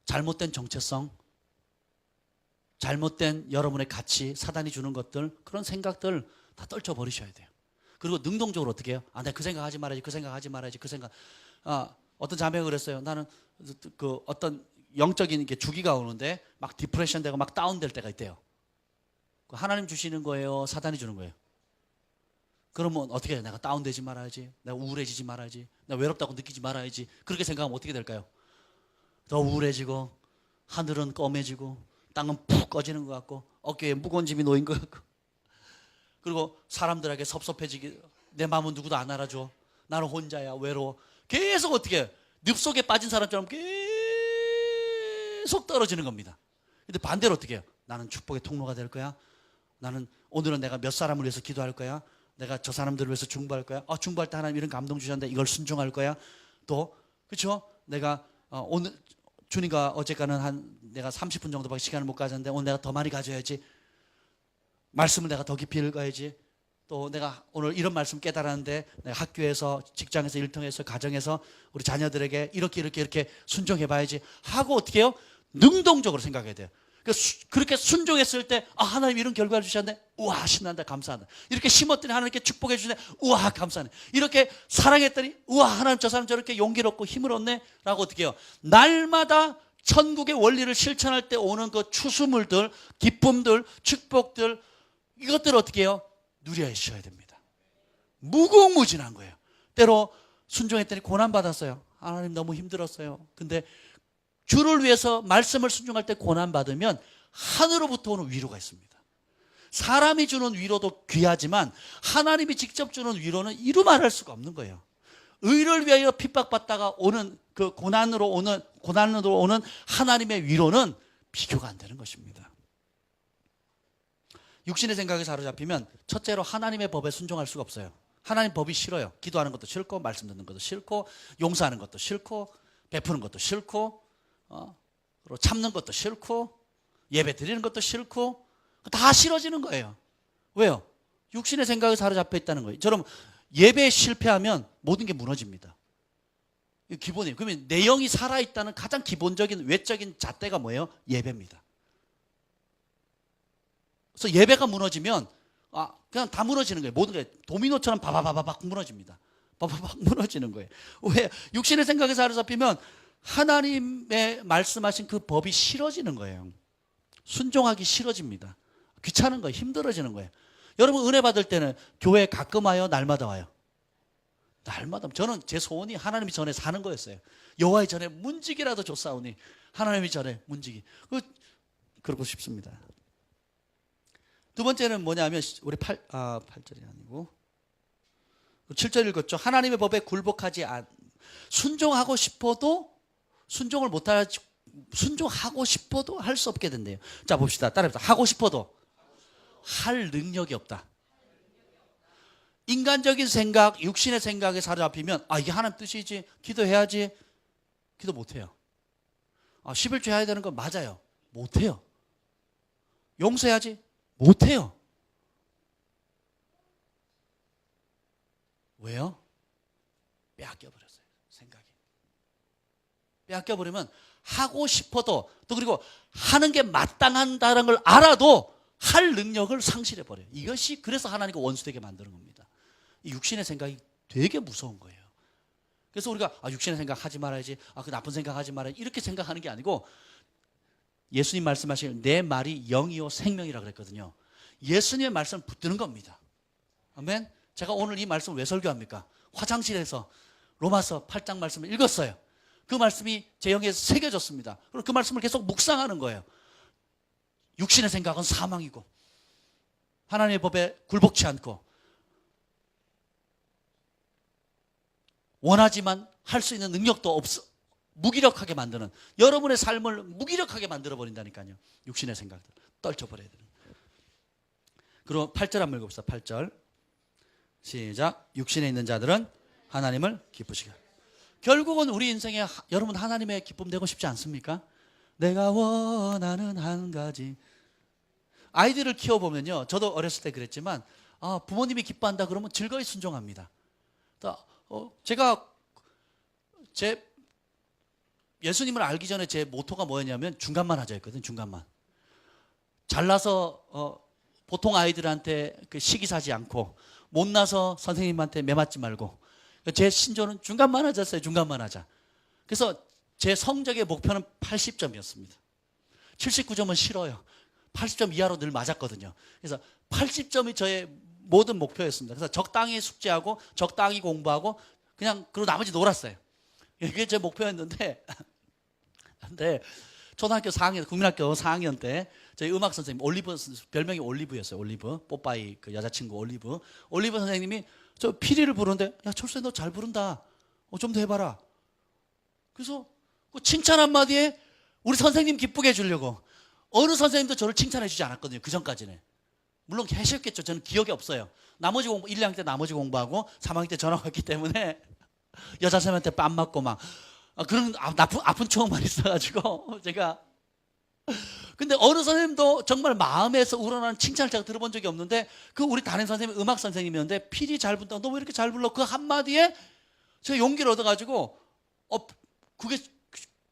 잘못된 정체성, 잘못된 여러분의 가치, 사단이 주는 것들, 그런 생각들 다 떨쳐버리셔야 돼요. 그리고 능동적으로 어떻게 해요? 내가 그 생각 하지 말아야지, 그 생각 하지 말아야지, 그 생각. 어떤 자매가 그랬어요. 나는 어떤 영적인 게 주기가 오는데 막 디프레션 되고 막 다운될 때가 있대요. 하나님 주시는 거예요? 사단이 주는 거예요? 그러면 어떻게 해요? 내가 다운되지 말아야지, 내가 우울해지지 말아야지, 내가 외롭다고 느끼지 말아야지. 그렇게 생각하면 어떻게 될까요? 더 우울해지고 하늘은 검해지고 땅은 푹 꺼지는 것 같고 어깨에 무거운 짐이 놓인 것 같고, 그리고 사람들에게 섭섭해지기, 내 마음은 누구도 안 알아줘, 나는 혼자야, 외로워. 계속 어떻게 해요? 늪속에 빠진 사람처럼 계속 떨어지는 겁니다. 근데 반대로 어떻게 해요? 나는 축복의 통로가 될 거야. 나는 오늘은 내가 몇 사람을 위해서 기도할 거야. 내가 저 사람들을 위해서 중보할 거야. 중보할 때 하나님 이런 감동 주셨는데 이걸 순종할 거야. 또 그렇죠? 내가 오늘 주님과 어제까는 내가 30분 정도밖에 시간을 못 가졌는데 오늘 내가 더 많이 가져야지. 말씀을 내가 더 깊이 읽어야지. 또 내가 오늘 이런 말씀 깨달았는데 내가 학교에서, 직장에서, 일터에서, 가정에서 우리 자녀들에게 이렇게 순종해 봐야지 하고 어떻게 해요? 능동적으로 생각해야 돼요. 그렇게 순종했을 때 하나님 이런 결과를 주셨네. 우와 신난다, 감사한다. 이렇게 심었더니 하나님께 축복해 주시네. 우와 감사하네. 이렇게 사랑했더니 우와 하나님 저 사람 저렇게 용기롭고 힘을 얻네 라고 어떻게 해요? 날마다 천국의 원리를 실천할 때 오는 그 추수물들, 기쁨들, 축복들, 이것들을 어떻게 해요? 누려주셔야 됩니다. 무궁무진한 거예요. 때로 순종했더니 고난받았어요. 하나님 너무 힘들었어요. 근데 주를 위해서 말씀을 순종할 때 고난받으면 하늘로부터 오는 위로가 있습니다. 사람이 주는 위로도 귀하지만 하나님이 직접 주는 위로는 이루 말할 수가 없는 거예요. 의를 위하여 핍박받다가 오는 그 고난으로 오는 하나님의 위로는 비교가 안 되는 것입니다. 육신의 생각에 사로잡히면 첫째로 하나님의 법에 순종할 수가 없어요. 하나님 법이 싫어요. 기도하는 것도 싫고, 말씀 듣는 것도 싫고, 용서하는 것도 싫고, 베푸는 것도 싫고, 그리고 참는 것도 싫고, 예배 드리는 것도 싫고, 다 싫어지는 거예요. 왜요? 육신의 생각에 사로잡혀 있다는 거예요. 저럼 예배에 실패하면 모든 게 무너집니다. 이거 기본이에요. 그러면 내 영이 살아있다는 가장 기본적인 외적인 잣대가 뭐예요? 예배입니다. 그래서 예배가 무너지면 그냥 다 무너지는 거예요. 모든 게 도미노처럼 바바바바박 무너집니다. 바바박 무너지는 거예요. 왜? 육신의 생각에 사로잡히면 하나님의 말씀하신 그 법이 싫어지는 거예요. 순종하기 싫어집니다. 귀찮은 거예요. 힘들어지는 거예요. 여러분 은혜 받을 때는 교회 가끔 와요? 날마다 와요? 날마다. 저는 제 소원이 하나님이 전에 사는 거였어요. 여호와의 전에 문지기라도 줬사오니 하나님이 전에 문지기. 그러고 싶습니다. 두 번째는 뭐냐면 우리 8절이 아니고 7절 읽었죠. 하나님의 법에 굴복하지 순종하고 싶어도 순종하고 싶어도 할 수 없게 된대요. 자 봅시다. 따라해봅시다. 하고 싶어도 할 능력이 없다. 인간적인 생각, 육신의 생각에 사로잡히면 이게 하나님 뜻이지, 기도해야지, 기도 못해요. 11조 해야 되는 건 맞아요. 못해요. 용서해야지, 못해요. 왜요? 빼앗겨버렸어요. 생각이. 빼앗겨버리면 하고 싶어도, 또 그리고 하는 게 마땅한다는 걸 알아도 할 능력을 상실해버려요. 이것이 그래서 하나님과 원수되게 만드는 겁니다. 이 육신의 생각이 되게 무서운 거예요. 그래서 우리가 육신의 생각 하지 말아야지, 그 나쁜 생각 하지 말아야지, 이렇게 생각하는 게 아니고, 예수님 말씀하신 내 말이 영이요 생명이라 그랬거든요. 예수님의 말씀을 붙드는 겁니다. 아멘. 제가 오늘 이 말씀을 왜 설교합니까? 화장실에서 로마서 8장 말씀을 읽었어요. 그 말씀이 제 영에 새겨졌습니다. 그리고 그 말씀을 계속 묵상하는 거예요. 육신의 생각은 사망이고 하나님의 법에 굴복치 않고 원하지만 할 수 있는 능력도 없어 무기력하게 만드는, 여러분의 삶을 무기력하게 만들어버린다니까요. 육신의 생각들 떨쳐버려야 되는. 그리고 8절 한번 읽어봅시다. 8절 시작. 육신에 있는 자들은 하나님을 기쁘시게. 결국은 우리 인생에 여러분 하나님의 기쁨 되고 싶지 않습니까? 내가 원하는 한 가지. 아이들을 키워보면요, 저도 어렸을 때 그랬지만 부모님이 기뻐한다 그러면 즐거이 순종합니다. 제가 예수님을 알기 전에 제 모토가 뭐였냐면 중간만 하자였거든요. 중간만. 잘나서 보통 아이들한테 시기 사지 않고, 못나서 선생님한테 매맞지 말고, 제 신조는 중간만 하자였어요. 중간만 하자. 그래서 제 성적의 목표는 80점이었습니다. 79점은 싫어요. 80점 이하로 늘 맞았거든요. 그래서 80점이 저의 모든 목표였습니다. 그래서 적당히 숙제하고 적당히 공부하고 그냥 그리고 나머지 놀았어요. 이게 제 목표였는데, 근데 초등학교 4학년, 국민학교 4학년 때 저희 음악 선생님 올리브, 별명이 올리브였어요. 올리브, 뽀빠이 그 여자친구 올리브 선생님이 저 피리를 부르는데, 야 철수야 너 잘 부른다, 좀 더 해봐라. 그래서 그 칭찬 한마디에 우리 선생님 기쁘게 해주려고 어느 선생님도 저를 칭찬해 주지 않았거든요. 그 전까지는. 물론 계셨겠죠. 저는 기억이 없어요. 나머지 공부 1, 2학년 때 나머지 공부하고 3학년 때 전화 왔기 때문에 여자 선생님한테 뺨 맞고 막 그런 아픈 추억만 있어가지고 제가. 근데 어느 선생님도 정말 마음에서 우러나는 칭찬을 제가 들어본 적이 없는데, 그 우리 담임 선생님이 음악 선생님이었는데 피리 잘 부른다, 너 왜 이렇게 잘 불러? 그 한마디에 제가 용기를 얻어가지고 그게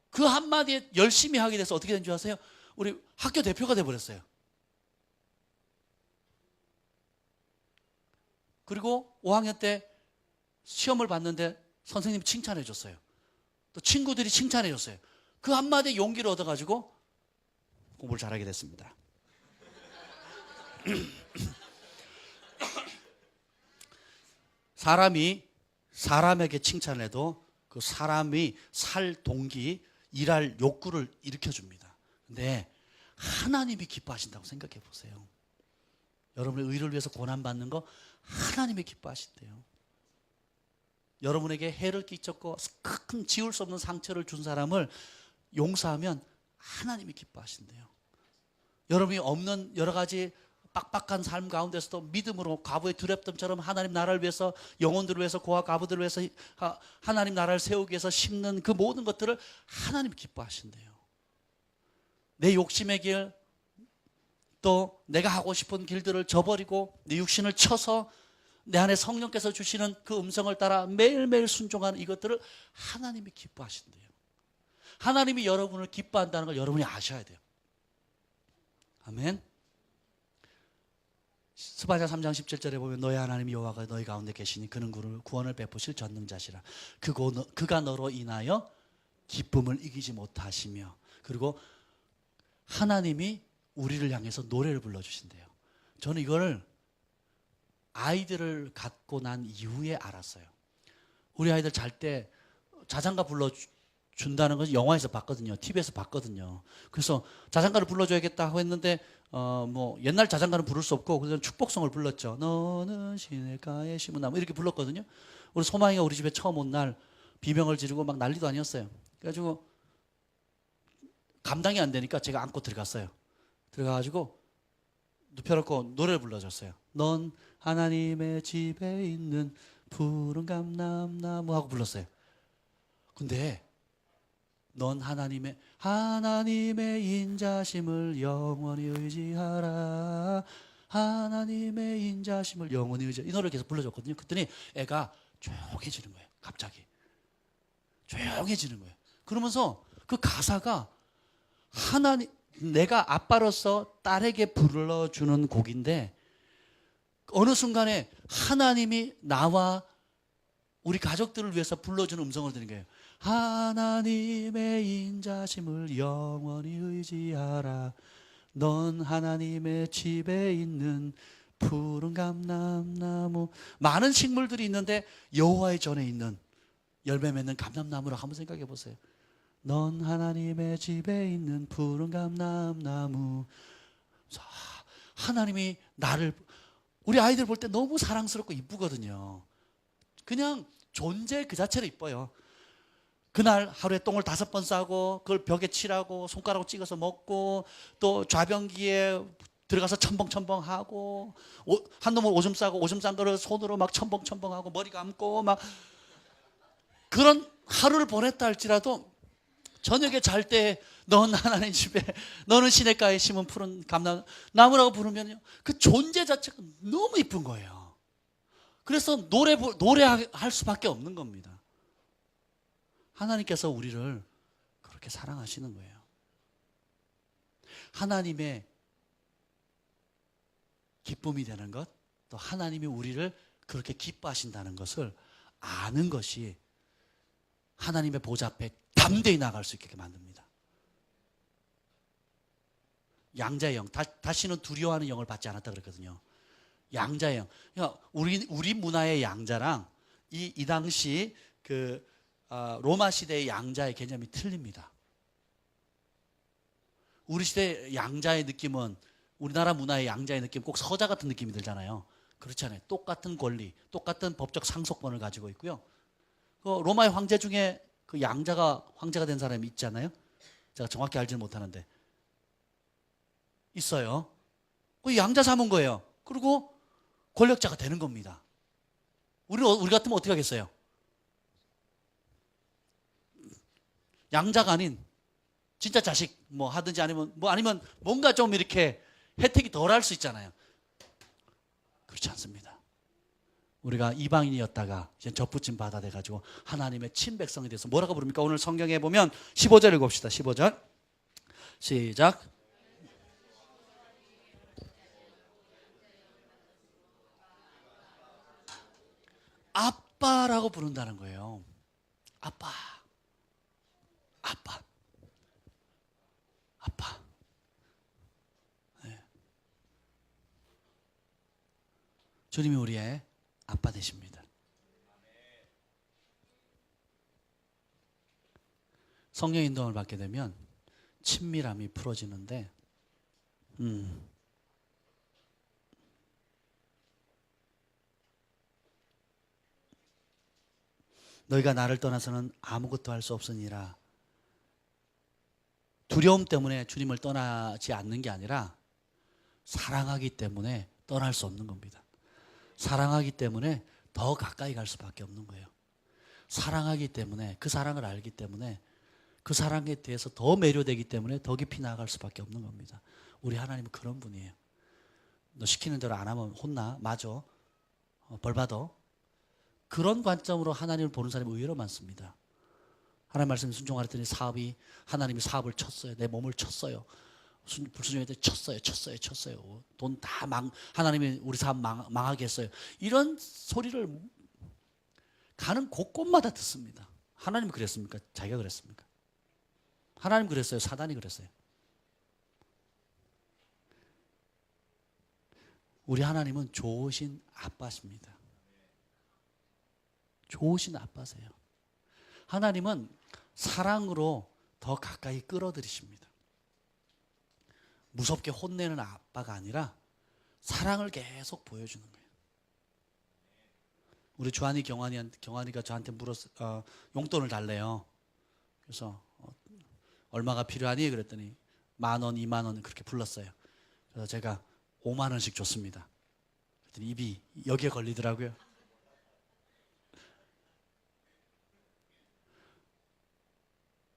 그 한마디에 열심히 하게 돼서 어떻게 된 줄 아세요? 우리 학교 대표가 돼버렸어요. 그리고 5학년 때 시험을 봤는데 선생님이 칭찬해 줬어요. 또 친구들이 칭찬해 줬어요. 그 한마디에 용기를 얻어가지고 공부를 잘하게 됐습니다. 사람에게 칭찬을 해도 그 사람이 살 동기, 일할 욕구를 일으켜줍니다. 근데 하나님이 기뻐하신다고 생각해 보세요. 여러분의 의를 위해서 고난받는 거 하나님이 기뻐하신대요. 여러분에게 해를 끼쳤고 큰 지울 수 없는 상처를 준 사람을 용서하면 하나님이 기뻐하신대요. 여러분이 없는 여러 가지 빡빡한 삶 가운데서도 믿음으로 과부의 두렵됨처럼 하나님 나라를 위해서, 영혼들을 위해서, 고아 과부들을 위해서 하나님 나라를 세우기 위해서 심는 그 모든 것들을 하나님이 기뻐하신대요. 내 욕심의 길, 또 내가 하고 싶은 길들을 저버리고 내 육신을 쳐서 내 안에 성령께서 주시는 그 음성을 따라 매일매일 순종하는 이것들을 하나님이 기뻐하신대요. 하나님이 여러분을 기뻐한다는 걸 여러분이 아셔야 돼요. 아멘. 스바냐 3장 17절에 보면 너희 하나님 여호와가 너희 가운데 계시니 그는 구원을 베푸실 전능자시라. 그가 너로 인하여 기쁨을 이기지 못하시며, 그리고 하나님이 우리를 향해서 노래를 불러주신대요. 저는 이거를 아이들을 갖고 난 이후에 알았어요. 우리 아이들 잘 때 자장가 불러준다는 건 영화에서 봤거든요. TV에서 봤거든요. 그래서 자장가를 불러줘야겠다 했는데 뭐 옛날 자장가는 부를 수 없고 그래서 축복성을 불렀죠. 너는 시냇가에 심은 나무 이렇게 불렀거든요. 우리 소망이가 우리 집에 처음 온 날 비명을 지르고 막 난리도 아니었어요. 그래가지고 감당이 안 되니까 제가 안고 들어갔어요. 들어가가지고 눕혀놓고 노래를 불러줬어요. 넌 하나님의 집에 있는 푸른 감람나무 하고 불렀어요. 근데 넌 하나님의 인자심을 영원히 의지하라. 하나님의 인자심을 영원히 의지하라. 이 노래를 계속 불러줬거든요. 그랬더니 애가 조용해지는 거예요. 갑자기 조용해지는 거예요. 그러면서 그 가사가 내가 아빠로서 딸에게 불러주는 곡인데 어느 순간에 하나님이 나와 우리 가족들을 위해서 불러주는 음성을 들은 거예요. 하나님의 인자심을 영원히 의지하라. 넌 하나님의 집에 있는 푸른 감람나무. 많은 식물들이 있는데 여호와의 전에 있는 열매 맺는 감람나무를 한번 생각해 보세요. 넌 하나님의 집에 있는 푸른 감람나무. 하나님이 나를, 우리 아이들 볼 때 너무 사랑스럽고 이쁘거든요. 그냥 존재 그 자체로 이뻐요. 그날 하루에 똥을 5번 싸고 그걸 벽에 칠하고 손가락으로 찍어서 먹고 또 좌변기에 들어가서 첨벙첨벙하고 한 놈은 오줌 싸고 오줌 싼 거를 손으로 막 첨벙첨벙하고 머리 감고 막 그런 하루를 보냈다 할지라도 저녁에 잘 때 넌 하나님 집에 너는 시냇가에 심은 푸른 감람나무라고 부르면요 그 존재 자체가 너무 이쁜 거예요. 그래서 노래할 수밖에 없는 겁니다. 하나님께서 우리를 그렇게 사랑하시는 거예요. 하나님의 기쁨이 되는 것, 또 하나님이 우리를 그렇게 기뻐하신다는 것을 아는 것이 하나님의 보좌 앞에 담대히 나갈 수 있게 만듭니다. 양자의 영, 다시는 두려워하는 영을 받지 않았다 그랬거든요. 양자의 영. 그러니까 우리 문화의 양자랑 이 당시 로마 시대의 양자의 개념이 틀립니다. 우리 시대의 양자의 느낌은 우리나라 문화의 양자의 느낌 꼭 서자 같은 느낌이 들잖아요. 그렇지 않아요. 똑같은 권리, 똑같은 법적 상속권을 가지고 있고요. 로마의 황제 중에 그 양자가 황제가 된 사람이 있잖아요. 제가 정확히 알지는 못하는데 있어요. 그 양자 삼은 거예요. 그리고 권력자가 되는 겁니다. 우리 같으면 어떻게 하겠어요? 양자가 아닌 진짜 자식 뭐 하든지 아니면 뭔가 좀 이렇게 혜택이 덜 할 수 있잖아요. 그렇지 않습니다. 우리가 이방인이었다가 이제 접붙임 받아 돼가지고 하나님의 친백성이 돼서 뭐라고 부릅니까? 오늘 성경에 보면 15절 읽읍시다. 15절 시작. 아빠라고 부른다는 거예요. 아빠. 네. 주님이 우리의 아빠 되십니다. 성령 인도를 받게 되면 친밀함이 풀어지는데 너희가 나를 떠나서는 아무것도 할 수 없으니라. 두려움 때문에 주님을 떠나지 않는 게 아니라 사랑하기 때문에 떠날 수 없는 겁니다. 사랑하기 때문에 더 가까이 갈 수밖에 없는 거예요. 사랑하기 때문에 그 사랑을 알기 때문에 그 사랑에 대해서 더 매료되기 때문에 더 깊이 나아갈 수밖에 없는 겁니다. 우리 하나님은 그런 분이에요. 너 시키는 대로 안 하면 혼나? 맞아. 벌 받아. 그런 관점으로 하나님을 보는 사람이 의외로 많습니다. 하나님 말씀에 순종하랬더니 하나님이 사업을 쳤어요. 내 몸을 쳤어요. 불순종했더니 쳤어요. 돈 다 하나님이 우리 사업 망하게 했어요. 이런 소리를 가는 곳곳마다 듣습니다. 하나님이 그랬습니까? 자기가 그랬습니까? 하나님 그랬어요? 사단이 그랬어요? 우리 하나님은 좋으신 아빠십니다. 좋으신 아빠세요. 하나님은 사랑으로 더 가까이 끌어들이십니다. 무섭게 혼내는 아빠가 아니라 사랑을 계속 보여주는 거예요. 우리 주한이 경환이가 저한테 용돈을 달래요. 그래서 얼마가 필요하니? 그랬더니 10,000원, 20,000원 그렇게 불렀어요. 그래서 제가 50,000원씩 줬습니다. 그랬더니 입이 여기에 걸리더라고요.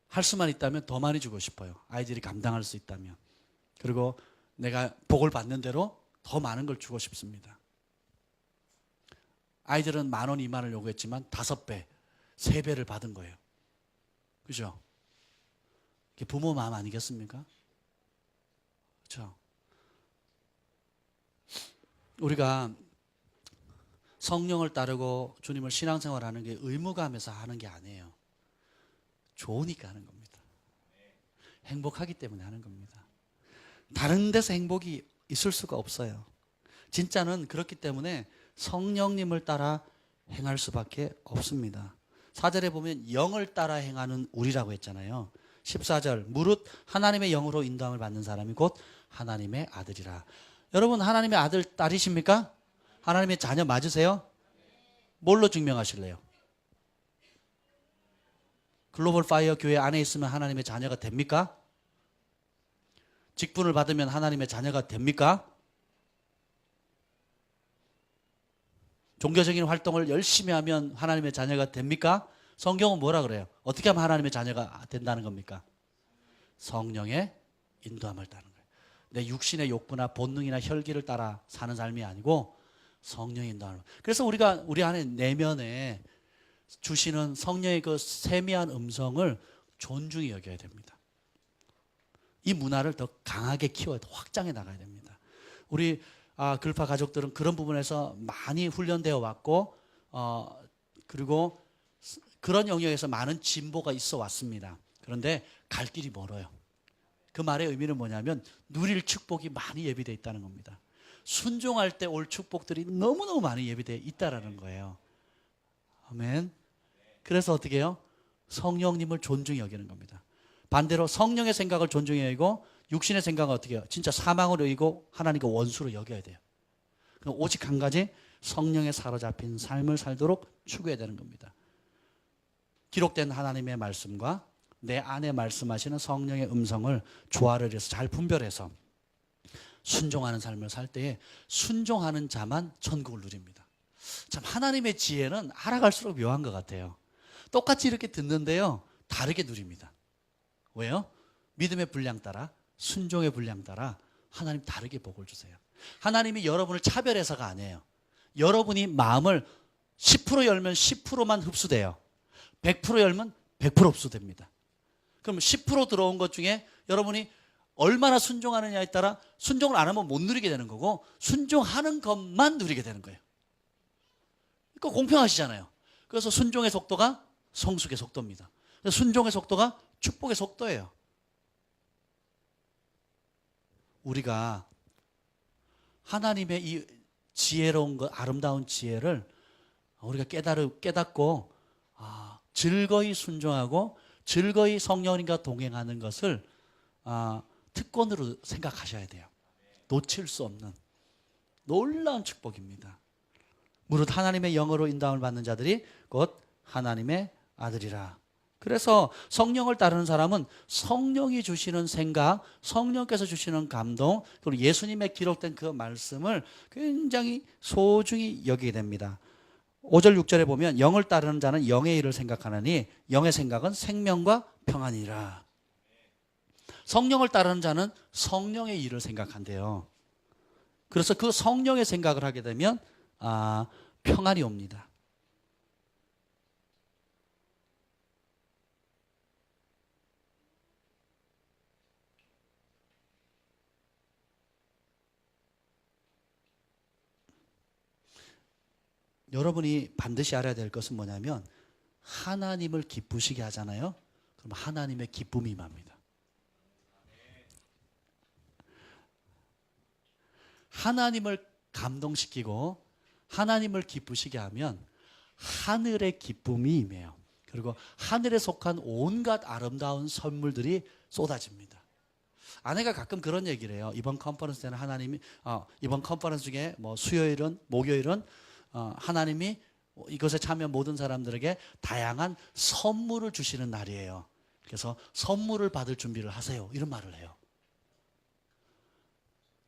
할 수만 있다면 더 많이 주고 싶어요. 아이들이 감당할 수 있다면. 그리고 내가 복을 받는 대로 더 많은 걸 주고 싶습니다. 아이들은 10,000원, 20,000원을 요구했지만 5배, 3배를 받은 거예요. 그죠? 이게 부모 마음 아니겠습니까? 그렇죠? 우리가 성령을 따르고 주님을 신앙생활하는 게 의무감에서 하는 게 아니에요. 좋으니까 하는 겁니다. 행복하기 때문에 하는 겁니다. 다른 데서 행복이 있을 수가 없어요. 진짜는 그렇기 때문에 성령님을 따라 행할 수밖에 없습니다. 4절에 보면 영을 따라 행하는 우리라고 했잖아요. 14절 무릇 하나님의 영으로 인도함을 받는 사람이 곧 하나님의 아들이라. 여러분 하나님의 아들 딸이십니까? 하나님의 자녀 맞으세요? 뭘로 증명하실래요? 글로벌 파이어 교회 안에 있으면 하나님의 자녀가 됩니까? 직분을 받으면 하나님의 자녀가 됩니까? 종교적인 활동을 열심히 하면 하나님의 자녀가 됩니까? 성경은 뭐라 그래요? 어떻게 하면 하나님의 자녀가 된다는 겁니까? 성령의 인도함을 따르는 거예요. 내 육신의 욕구나 본능이나 혈기를 따라 사는 삶이 아니고 성령의 인도함을. 그래서 우리가 우리 안에 내면에 주시는 성령의 그 세미한 음성을 존중히 여겨야 됩니다. 이 문화를 더 강하게 키워야 돼. 확장해 나가야 됩니다. 우리 글파 가족들은 그런 부분에서 많이 훈련되어 왔고 그리고 그런 영역에서 많은 진보가 있어 왔습니다. 그런데 갈 길이 멀어요. 그 말의 의미는 뭐냐면 누릴 축복이 많이 예비되어 있다는 겁니다. 순종할 때 올 축복들이 너무너무 많이 예비되어 있다는 거예요. 아멘. 그래서 어떻게 해요? 성령님을 존중히 여기는 겁니다. 반대로 성령의 생각을 존중히 여기고 육신의 생각은 어떻게 해요? 진짜 사망으로 여기고 하나님과 원수로 여겨야 돼요. 그럼 오직 한 가지 성령에 사로잡힌 삶을 살도록 추구해야 되는 겁니다. 기록된 하나님의 말씀과 내 안에 말씀하시는 성령의 음성을 조화를 해서 잘 분별해서 순종하는 삶을 살 때에 순종하는 자만 천국을 누립니다. 참 하나님의 지혜는 알아갈수록 묘한 것 같아요. 똑같이 이렇게 듣는데요 다르게 누립니다. 왜요? 믿음의 분량 따라 순종의 분량 따라 하나님 다르게 복을 주세요. 하나님이 여러분을 차별해서가 아니에요. 여러분이 마음을 10% 열면 10%만 흡수돼요. 100% 열면 100% 흡수됩니다. 그럼 10% 들어온 것 중에 여러분이 얼마나 순종하느냐에 따라 순종을 안 하면 못 누리게 되는 거고 순종하는 것만 누리게 되는 거예요. 그러니까 공평하시잖아요. 그래서 순종의 속도가 성숙의 속도입니다. 순종의 속도가 축복의 속도예요. 우리가 하나님의 이 지혜로운 것, 아름다운 지혜를 우리가 깨닫고 즐거이 순종하고 즐거이 성령님과 동행하는 것을 특권으로 생각하셔야 돼요. 놓칠 수 없는 놀라운 축복입니다. 무릇 하나님의 영으로 인도함을 받는 자들이 곧 하나님의 아들이라. 그래서 성령을 따르는 사람은 성령이 주시는 생각, 성령께서 주시는 감동, 그리고 예수님의 기록된 그 말씀을 굉장히 소중히 여기게 됩니다. 5절 6절에 보면 영을 따르는 자는 영의 일을 생각하느니 영의 생각은 생명과 평안이라. 성령을 따르는 자는 성령의 일을 생각한대요. 그래서 그 성령의 생각을 하게 되면 평안이 옵니다. 여러분이 반드시 알아야 될 것은 뭐냐면 하나님을 기쁘시게 하잖아요. 그럼 하나님의 기쁨이 임합니다. 하나님을 감동시키고 하나님을 기쁘시게 하면 하늘의 기쁨이 임해요. 그리고 하늘에 속한 온갖 아름다운 선물들이 쏟아집니다. 아내가 가끔 그런 얘기를 해요. 이번 컨퍼런스 때는 하나님이 이번 컨퍼런스 중에 뭐 수요일은 목요일은 하나님이 이것에 참여 모든 사람들에게 다양한 선물을 주시는 날이에요. 그래서 선물을 받을 준비를 하세요. 이런 말을 해요.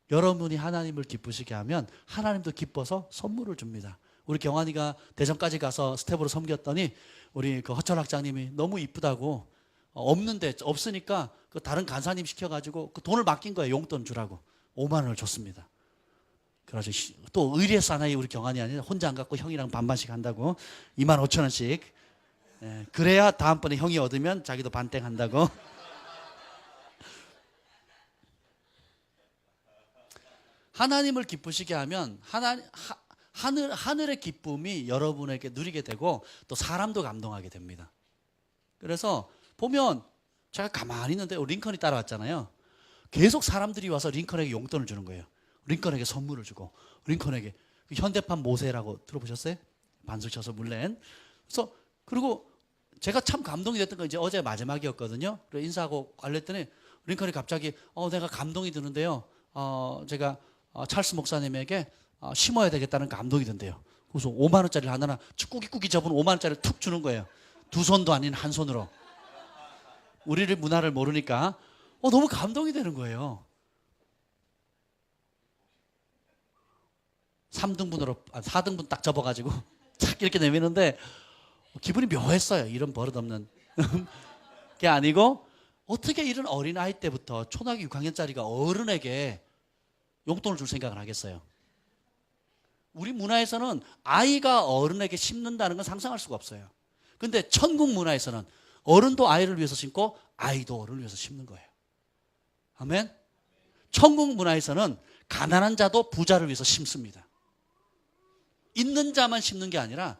여러분이 하나님을 기쁘시게 하면 하나님도 기뻐서 선물을 줍니다. 우리 경환이가 대전까지 가서 스텝으로 섬겼더니 우리 그 허철 학장님이 너무 이쁘다고 없는데 없으니까 그 다른 간사님 시켜가지고 그 돈을 맡긴 거예요. 용돈 주라고 5만 원을 줬습니다. 그래가지고 또 의리의 사나이 우리 경환이 아니라 혼자 안 갖고 형이랑 반반씩 한다고 2만 5천 원씩. 그래야 다음번에 형이 얻으면 자기도 반땡 한다고. 하나님을 기쁘시게 하면 하늘의 기쁨이 여러분에게 누리게 되고 또 사람도 감동하게 됩니다. 그래서 보면 제가 가만히 있는데 링컨이 따라왔잖아요. 계속 사람들이 와서 링컨에게 용돈을 주는 거예요. 링컨에게 선물을 주고 링컨에게 현대판 모세라고 들어보셨어요? 반숙 쳐서 물낸. 그래서 그리고 제가 참 감동이 됐던 건 이제 어제 마지막이었거든요. 그래서 인사하고 갈랬더니 링컨이 갑자기 내가 감동이 드는데요. 제가 찰스 목사님에게 심어야 되겠다는 감동이 든대요. 그래서 5만 원짜리 하나나 꾸깃꾸깃 접은 5만 원짜리를 툭 주는 거예요. 두 손도 아닌 한 손으로. 우리를 문화를 모르니까 너무 감동이 되는 거예요. 4등분 딱 접어가지고 착 이렇게 내미는데 기분이 묘했어요. 이런 버릇없는 게 아니고 어떻게 이런 어린아이 때부터 초등학교 6학년짜리가 어른에게 용돈을 줄 생각을 하겠어요. 우리 문화에서는 아이가 어른에게 심는다는 건 상상할 수가 없어요. 근데 천국 문화에서는 어른도 아이를 위해서 심고 아이도 어른을 위해서 심는 거예요. 아멘. 천국 문화에서는 가난한 자도 부자를 위해서 심습니다. 있는 자만 심는 게 아니라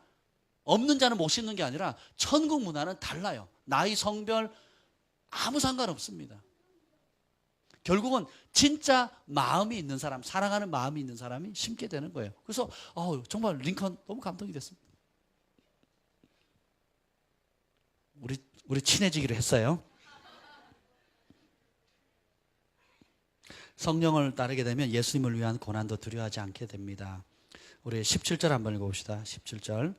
없는 자는 못 심는 게 아니라 천국 문화는 달라요. 나이, 성별 아무 상관없습니다. 결국은 진짜 마음이 있는 사람, 사랑하는 마음이 있는 사람이 심게 되는 거예요. 그래서 정말 링컨 너무 감동이 됐습니다. 우리 친해지기로 했어요. 성령을 따르게 되면 예수님을 위한 고난도 두려워하지 않게 됩니다. 우리 17절 한번 읽어봅시다. 17절.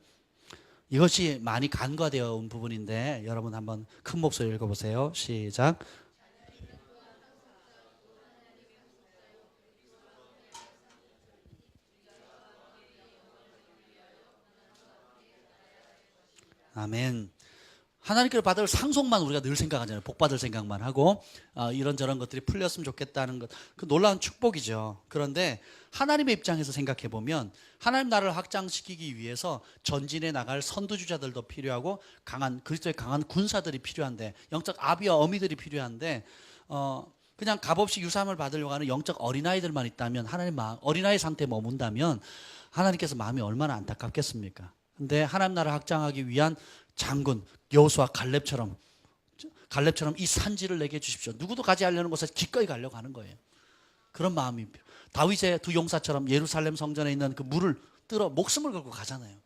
이것이 많이 간과되어 온 부분인데 여러분 한번 큰 목소리로 읽어보세요. 시작. 아멘. 하나님께로 받을 상속만 우리가 늘 생각하잖아요. 복 받을 생각만 하고 이런저런 것들이 풀렸으면 좋겠다는 것, 그 놀라운 축복이죠. 그런데 하나님의 입장에서 생각해 보면 하나님 나라를 확장시키기 위해서 전진해 나갈 선두주자들도 필요하고 강한 그리스도의 강한 군사들이 필요한데 영적 아비와 어미들이 필요한데 그냥 값없이 유산을 받으려고 하는 영적 어린아이들만 있다면 하나님 마음, 어린아이 상태에 머문다면 하나님께서 마음이 얼마나 안타깝겠습니까? 근데 하나님 나라를 확장하기 위한 장군 여호수아 갈렙처럼 이 산지를 내게 주십시오. 누구도 가지 않으려는 곳에 기꺼이 가려고 하는 거예요. 그런 마음이 다윗의 두 용사처럼 예루살렘 성전에 있는 그 물을 뚫어 목숨을 걸고 가잖아요.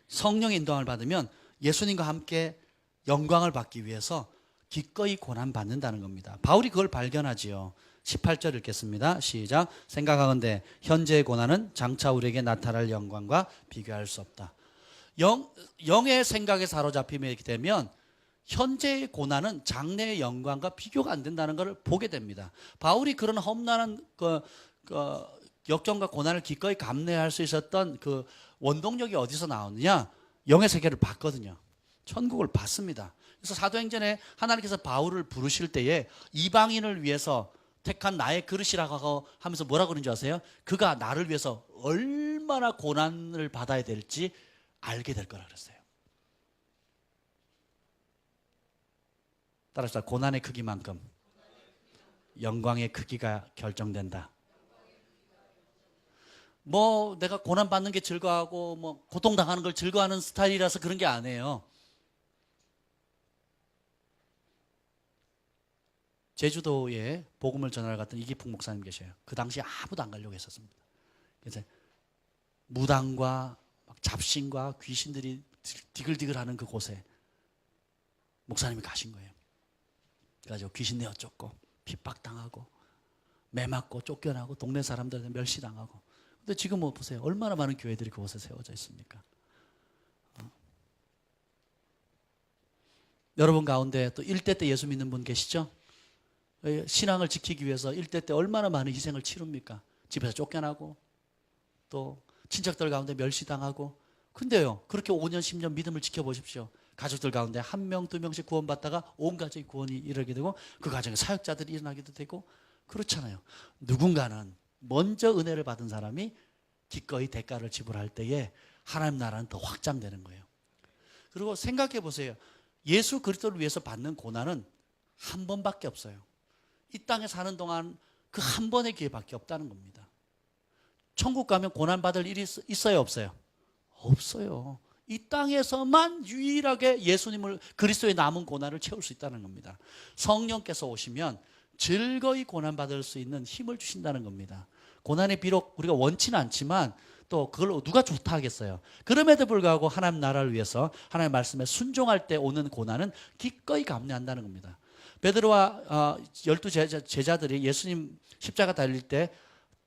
성령의 인도함을 받으면 예수님과 함께 영광을 받기 위해서 기꺼이 고난 받는다는 겁니다. 바울이 그걸 발견하지요. 18절 읽겠습니다. 시작. 생각하건대 현재의 고난은 장차 우리에게 나타날 영광과 비교할 수 없다. 영의 생각에 사로잡히게 되면 현재의 고난은 장래의 영광과 비교가 안 된다는 것을 보게 됩니다. 바울이 그런 험난한 역경과 고난을 기꺼이 감내할 수 있었던 그 원동력이 어디서 나오느냐? 영의 세계를 봤거든요. 천국을 봤습니다. 그래서 사도행전에 하나님께서 바울을 부르실 때에 이방인을 위해서 택한 나의 그릇이라고 하면서 뭐라고 그러는 줄 아세요? 그가 나를 위해서 얼마나 고난을 받아야 될지 알게 될 거라 그랬어요. 따라서 고난의 크기만큼 영광의 크기가 결정된다. 뭐 내가 고난 받는 게 즐거워하고 뭐 고통당하는 걸 즐거워하는 스타일이라서 그런 게 아니에요. 제주도에 복음을 전하러 갔던 이기풍 목사님 계셔요. 그 당시에 아무도 안 가려고 했었습니다. 그래서 무당과 잡신과 귀신들이 디글디글하는 그곳에 목사님이 가신 거예요. 그래가지고 귀신 내어 쫓고 핍박당하고 매 맞고 쫓겨나고 동네 사람들한테 멸시당하고. 근데 지금 뭐 보세요. 얼마나 많은 교회들이 그곳에 세워져 있습니까? 여러분 가운데 또 일대 때 예수 믿는 분 계시죠? 신앙을 지키기 위해서 일대 때 얼마나 많은 희생을 치릅니까? 집에서 쫓겨나고 또 친척들 가운데 멸시당하고. 근데요, 그렇게 5년 10년 믿음을 지켜보십시오. 가족들 가운데 한 명, 두 명씩 구원받다가 온 가족이 구원이 이르게 되고 그 가정에 사역자들이 일어나기도 되고 그렇잖아요. 누군가는 먼저 은혜를 받은 사람이 기꺼이 대가를 지불할 때에 하나님 나라는 더 확장되는 거예요. 그리고 생각해 보세요. 예수 그리스도를 위해서 받는 고난은 한 번밖에 없어요. 이 땅에 사는 동안 그 한 번의 기회밖에 없다는 겁니다. 천국 가면 고난 받을 일이 있어요, 없어요? 없어요. 이 땅에서만 유일하게 예수님을 그리스도의 남은 고난을 채울 수 있다는 겁니다. 성령께서 오시면 즐거이 고난 받을 수 있는 힘을 주신다는 겁니다. 고난이 비록 우리가 원치는 않지만 또 그걸 누가 좋다 하겠어요. 그럼에도 불구하고 하나님 나라를 위해서 하나님의 말씀에 순종할 때 오는 고난은 기꺼이 감내한다는 겁니다. 베드로와 12 제자들이 예수님 십자가 달릴 때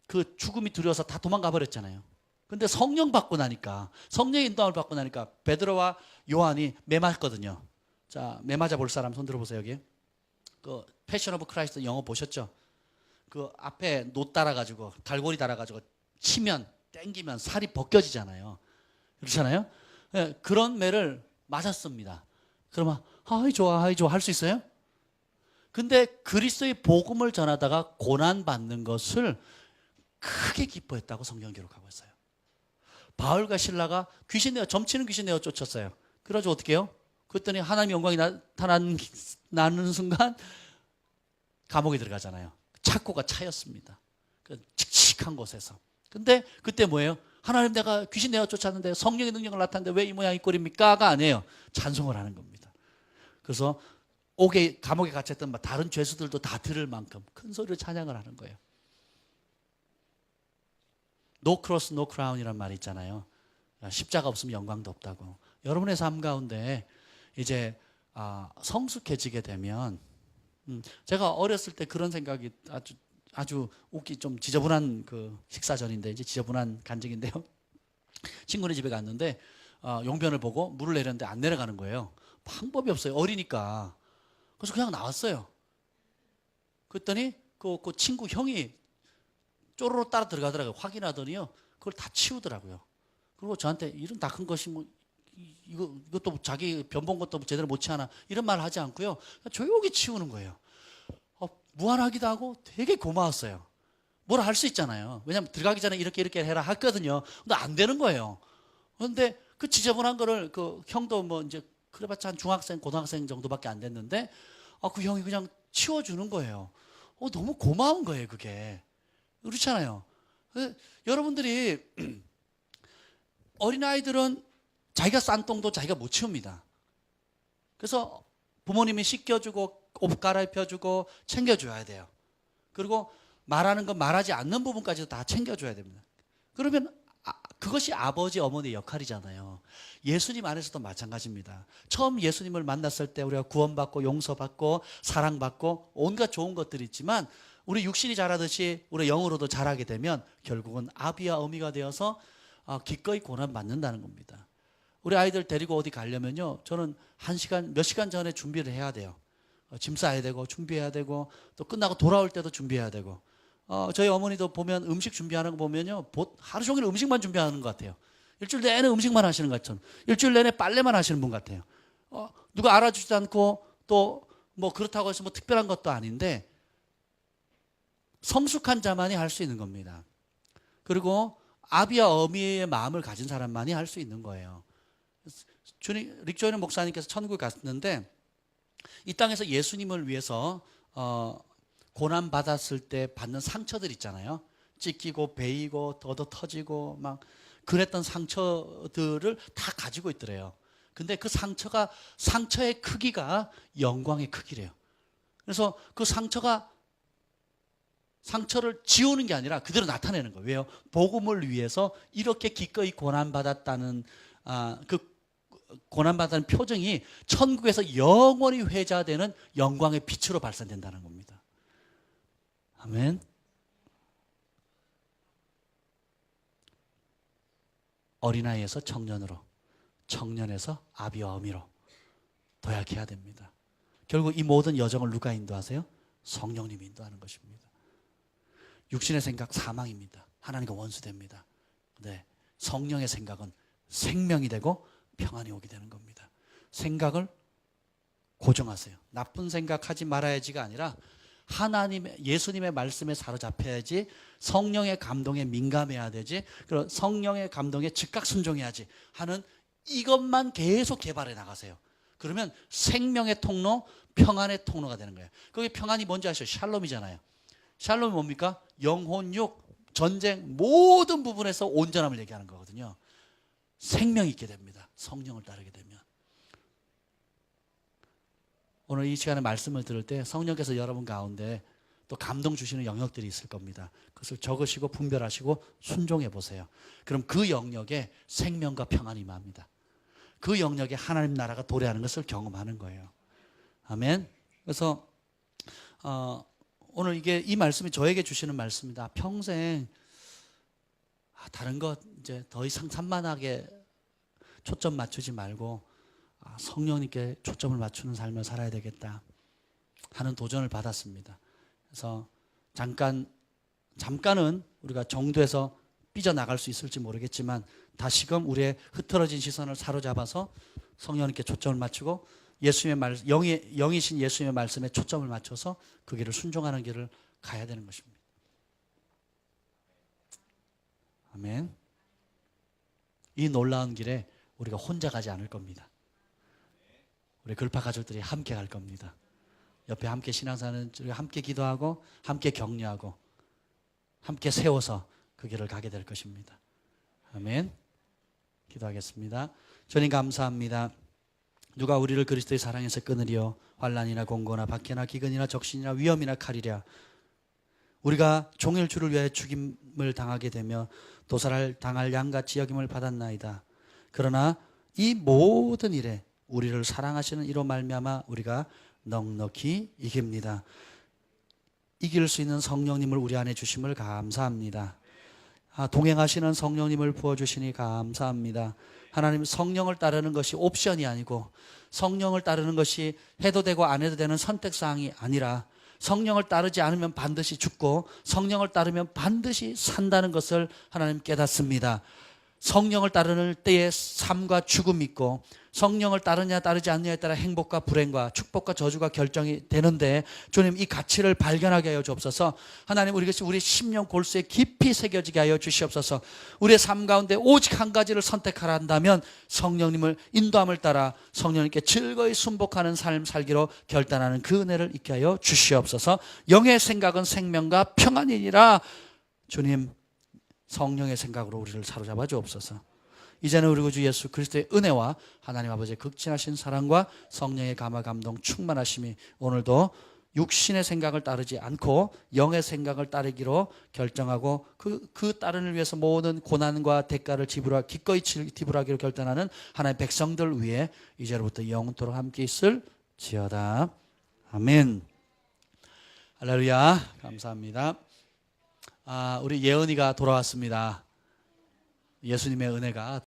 그 죽음이 두려워서 다 도망가 버렸잖아요. 근데 성령 받고 나니까, 성령의 인도함을 받고 나니까 베드로와 요한이 매 맞거든요. 자, 매 맞아 볼 사람 손 들어보세요. 여기 그 패션 오브 크라이스트 영어 보셨죠? 그 앞에 노 달아가지고 갈고리 달아가지고 치면 땡기면 살이 벗겨지잖아요. 그렇잖아요? 네, 그런 매를 맞았습니다. 그러면 하이 좋아 하이 좋아 할 수 있어요? 근데 그리스도의 복음을 전하다가 고난 받는 것을 크게 기뻐했다고 성경 기록하고 있어요. 바울과 실라가 귀신 내어, 점치는 귀신 내어 쫓았어요. 그래가지고 어떻게 해요? 그랬더니 하나님의 영광이 나타나는 순간 감옥에 들어가잖아요. 착고가 차였습니다. 그 칙칙한 곳에서. 근데 그때 뭐예요? 하나님 내가 귀신 내어 쫓았는데 성령의 능력을 나타내는데 왜 이 모양 이 꼴입니까가 아니에요. 찬송을 하는 겁니다. 그래서 감옥에 갇혔던 다른 죄수들도 다 들을 만큼 큰 소리로 찬양을 하는 거예요. No cross, no crown이란 말이 있잖아요. 십자가 없으면 영광도 없다고. 여러분의 삶 가운데 이제 성숙해지게 되면 제가 어렸을 때 그런 생각이 아주 좀 지저분한 그 식사 전인데 이제 지저분한 간증인데요. 친구네 집에 갔는데 용변을 보고 물을 내렸는데 안 내려가는 거예요. 방법이 없어요. 어리니까. 그래서 그냥 나왔어요. 그랬더니 그 친구 형이 쪼로로 따라 들어가더라고요. 확인하더니요, 그걸 다 치우더라고요. 그리고 저한테 이런 다 큰 것이 뭐 이것도 자기 변 본 것도 제대로 못 치하나 이런 말 하지 않고요, 조용히 치우는 거예요. 무한하기도 하고 되게 고마웠어요. 뭐라 할 수 있잖아요. 왜냐하면 들어가기 전에 이렇게 해라 했거든요. 근데 안 되는 거예요. 그런데 그 지저분한 거를 그 형도 뭐 이제 그래봤자 한 중학생, 고등학생 정도밖에 안 됐는데 그 형이 그냥 치워주는 거예요. 너무 고마운 거예요, 그게. 그렇잖아요. 여러분들이 어린아이들은 자기가 싼 똥도 자기가 못 치웁니다. 그래서 부모님이 씻겨주고 옷 갈아입혀주고 챙겨줘야 돼요. 그리고 말하는 건 말하지 않는 부분까지도 다 챙겨줘야 됩니다. 그러면 그것이 아버지 어머니의 역할이잖아요. 예수님 안에서도 마찬가지입니다. 처음 예수님을 만났을 때 우리가 구원받고 용서받고 사랑받고 온갖 좋은 것들이 있지만 우리 육신이 자라듯이 우리 영으로도 자라게 되면 결국은 아비와 어미가 되어서 기꺼이 고난 받는다는 겁니다. 우리 아이들 데리고 어디 가려면요, 저는 몇 시간 전에 준비를 해야 돼요. 짐 싸야 되고 준비해야 되고 또 끝나고 돌아올 때도 준비해야 되고. 저희 어머니도 보면 음식 준비하는 거 보면요, 하루 종일 음식만 준비하는 것 같아요. 일주일 내내 음식만 하시는 것 같죠. 일주일 내내 빨래만 하시는 분 같아요. 누가 알아주지도 않고 또 뭐 그렇다고 해서 뭐 특별한 것도 아닌데 성숙한 자만이 할 수 있는 겁니다. 그리고 아비와 어미의 마음을 가진 사람만이 할 수 있는 거예요. 릭 조이너 목사님께서 천국에 갔는데 이 땅에서 예수님을 위해서 고난 받았을 때 받는 상처들 있잖아요. 찢기고 베이고 얻어 터지고 막 그랬던 상처들을 다 가지고 있더래요. 근데 그 상처의 크기가 영광의 크기래요. 그래서 그 상처를 지우는 게 아니라 그대로 나타내는 거예요. 왜요? 복음을 위해서 이렇게 기꺼이 고난받았다는 그 고난받았다는 표정이 천국에서 영원히 회자되는 영광의 빛으로 발산된다는 겁니다. 아멘. 어린아이에서 청년으로, 청년에서 아비와 어미로 도약해야 됩니다. 결국 이 모든 여정을 누가 인도하세요? 성령님이 인도하는 것입니다. 육신의 생각 사망입니다. 하나님과 원수됩니다. 네, 성령의 생각은 생명이 되고 평안이 오게 되는 겁니다. 생각을 고정하세요. 나쁜 생각하지 말아야지가 아니라 하나님의, 예수님의 말씀에 사로잡혀야지, 성령의 감동에 민감해야 되지, 그리고 성령의 감동에 즉각 순종해야지 하는 이것만 계속 개발해 나가세요. 그러면 생명의 통로, 평안의 통로가 되는 거예요. 거기 평안이 뭔지 아시죠? 샬롬이잖아요. 샬롬이 뭡니까? 영혼, 육, 전쟁 모든 부분에서 온전함을 얘기하는 거거든요. 생명이 있게 됩니다. 성령을 따르게 되면. 오늘 이 시간에 말씀을 들을 때 성령께서 여러분 가운데 또 감동 주시는 영역들이 있을 겁니다. 그것을 적으시고 분별하시고 순종해 보세요. 그럼 그 영역에 생명과 평안이 임합니다. 그 영역에 하나님 나라가 도래하는 것을 경험하는 거예요. 아멘. 그래서 오늘 이 말씀이 저에게 주시는 말씀입니다. 평생 다른 것 이제 더 이상 산만하게 초점 맞추지 말고 성령님께 초점을 맞추는 삶을 살아야 되겠다 하는 도전을 받았습니다. 그래서 잠깐은 우리가 정도에서 삐져나갈 수 있을지 모르겠지만 다시금 우리의 흐트러진 시선을 사로잡아서 성령님께 초점을 맞추고 예수님의 영이신 예수님의 말씀에 초점을 맞춰서 그 길을 순종하는 길을 가야 되는 것입니다. 아멘. 이 놀라운 길에 우리가 혼자 가지 않을 겁니다. 우리 글파 가족들이 함께 갈 겁니다. 옆에 함께 신앙사는 함께 기도하고 함께 격려하고 함께 세워서 그 길을 가게 될 것입니다. 아멘. 기도하겠습니다. 주님 감사합니다. 누가 우리를 그리스도의 사랑에서 끊으리요? 환난이나 공고나 박해나 기근이나 적신이나 위험이나 칼이랴. 우리가 종일 주를 위하여 죽임을 당하게 되며 도살을 당할 양같이 여김을 받았나이다. 그러나 이 모든 일에 우리를 사랑하시는 이로 말미암아 우리가 넉넉히 이깁니다. 이길 수 있는 성령님을 우리 안에 주심을 감사합니다. 동행하시는 성령님을 부어주시니 감사합니다. 하나님, 성령을 따르는 것이 옵션이 아니고 성령을 따르는 것이 해도 되고 안 해도 되는 선택사항이 아니라 성령을 따르지 않으면 반드시 죽고 성령을 따르면 반드시 산다는 것을 하나님 깨닫습니다. 성령을 따르는 때에 삶과 죽음이 있고 성령을 따르냐 따르지 않느냐에 따라 행복과 불행과 축복과 저주가 결정이 되는데 주님, 이 가치를 발견하게 하여 주옵소서. 하나님, 이것이 우리 심령 골수에 깊이 새겨지게 하여 주시옵소서. 우리의 삶 가운데 오직 한 가지를 선택하라 한다면 성령님을 인도함을 따라 성령님께 즐거이 순복하는 삶 살기로 결단하는 그 은혜를 있게 하여 주시옵소서. 영의 생각은 생명과 평안이니라. 주님, 성령의 생각으로 우리를 사로잡아 주옵소서. 이제는 우리 구주 예수 그리스도의 은혜와 하나님 아버지의 극진하신 사랑과 성령의 감화 감동 충만하심이 오늘도 육신의 생각을 따르지 않고 영의 생각을 따르기로 결정하고 그 따르는 위해서 모든 고난과 대가를 기꺼이 지불하기로 결단하는 하나님의 백성들 위해 이제로부터 영원토록 함께 있을지어다. 아멘. 할렐루야. 감사합니다. 우리 예은이가 돌아왔습니다. 예수님의 은혜가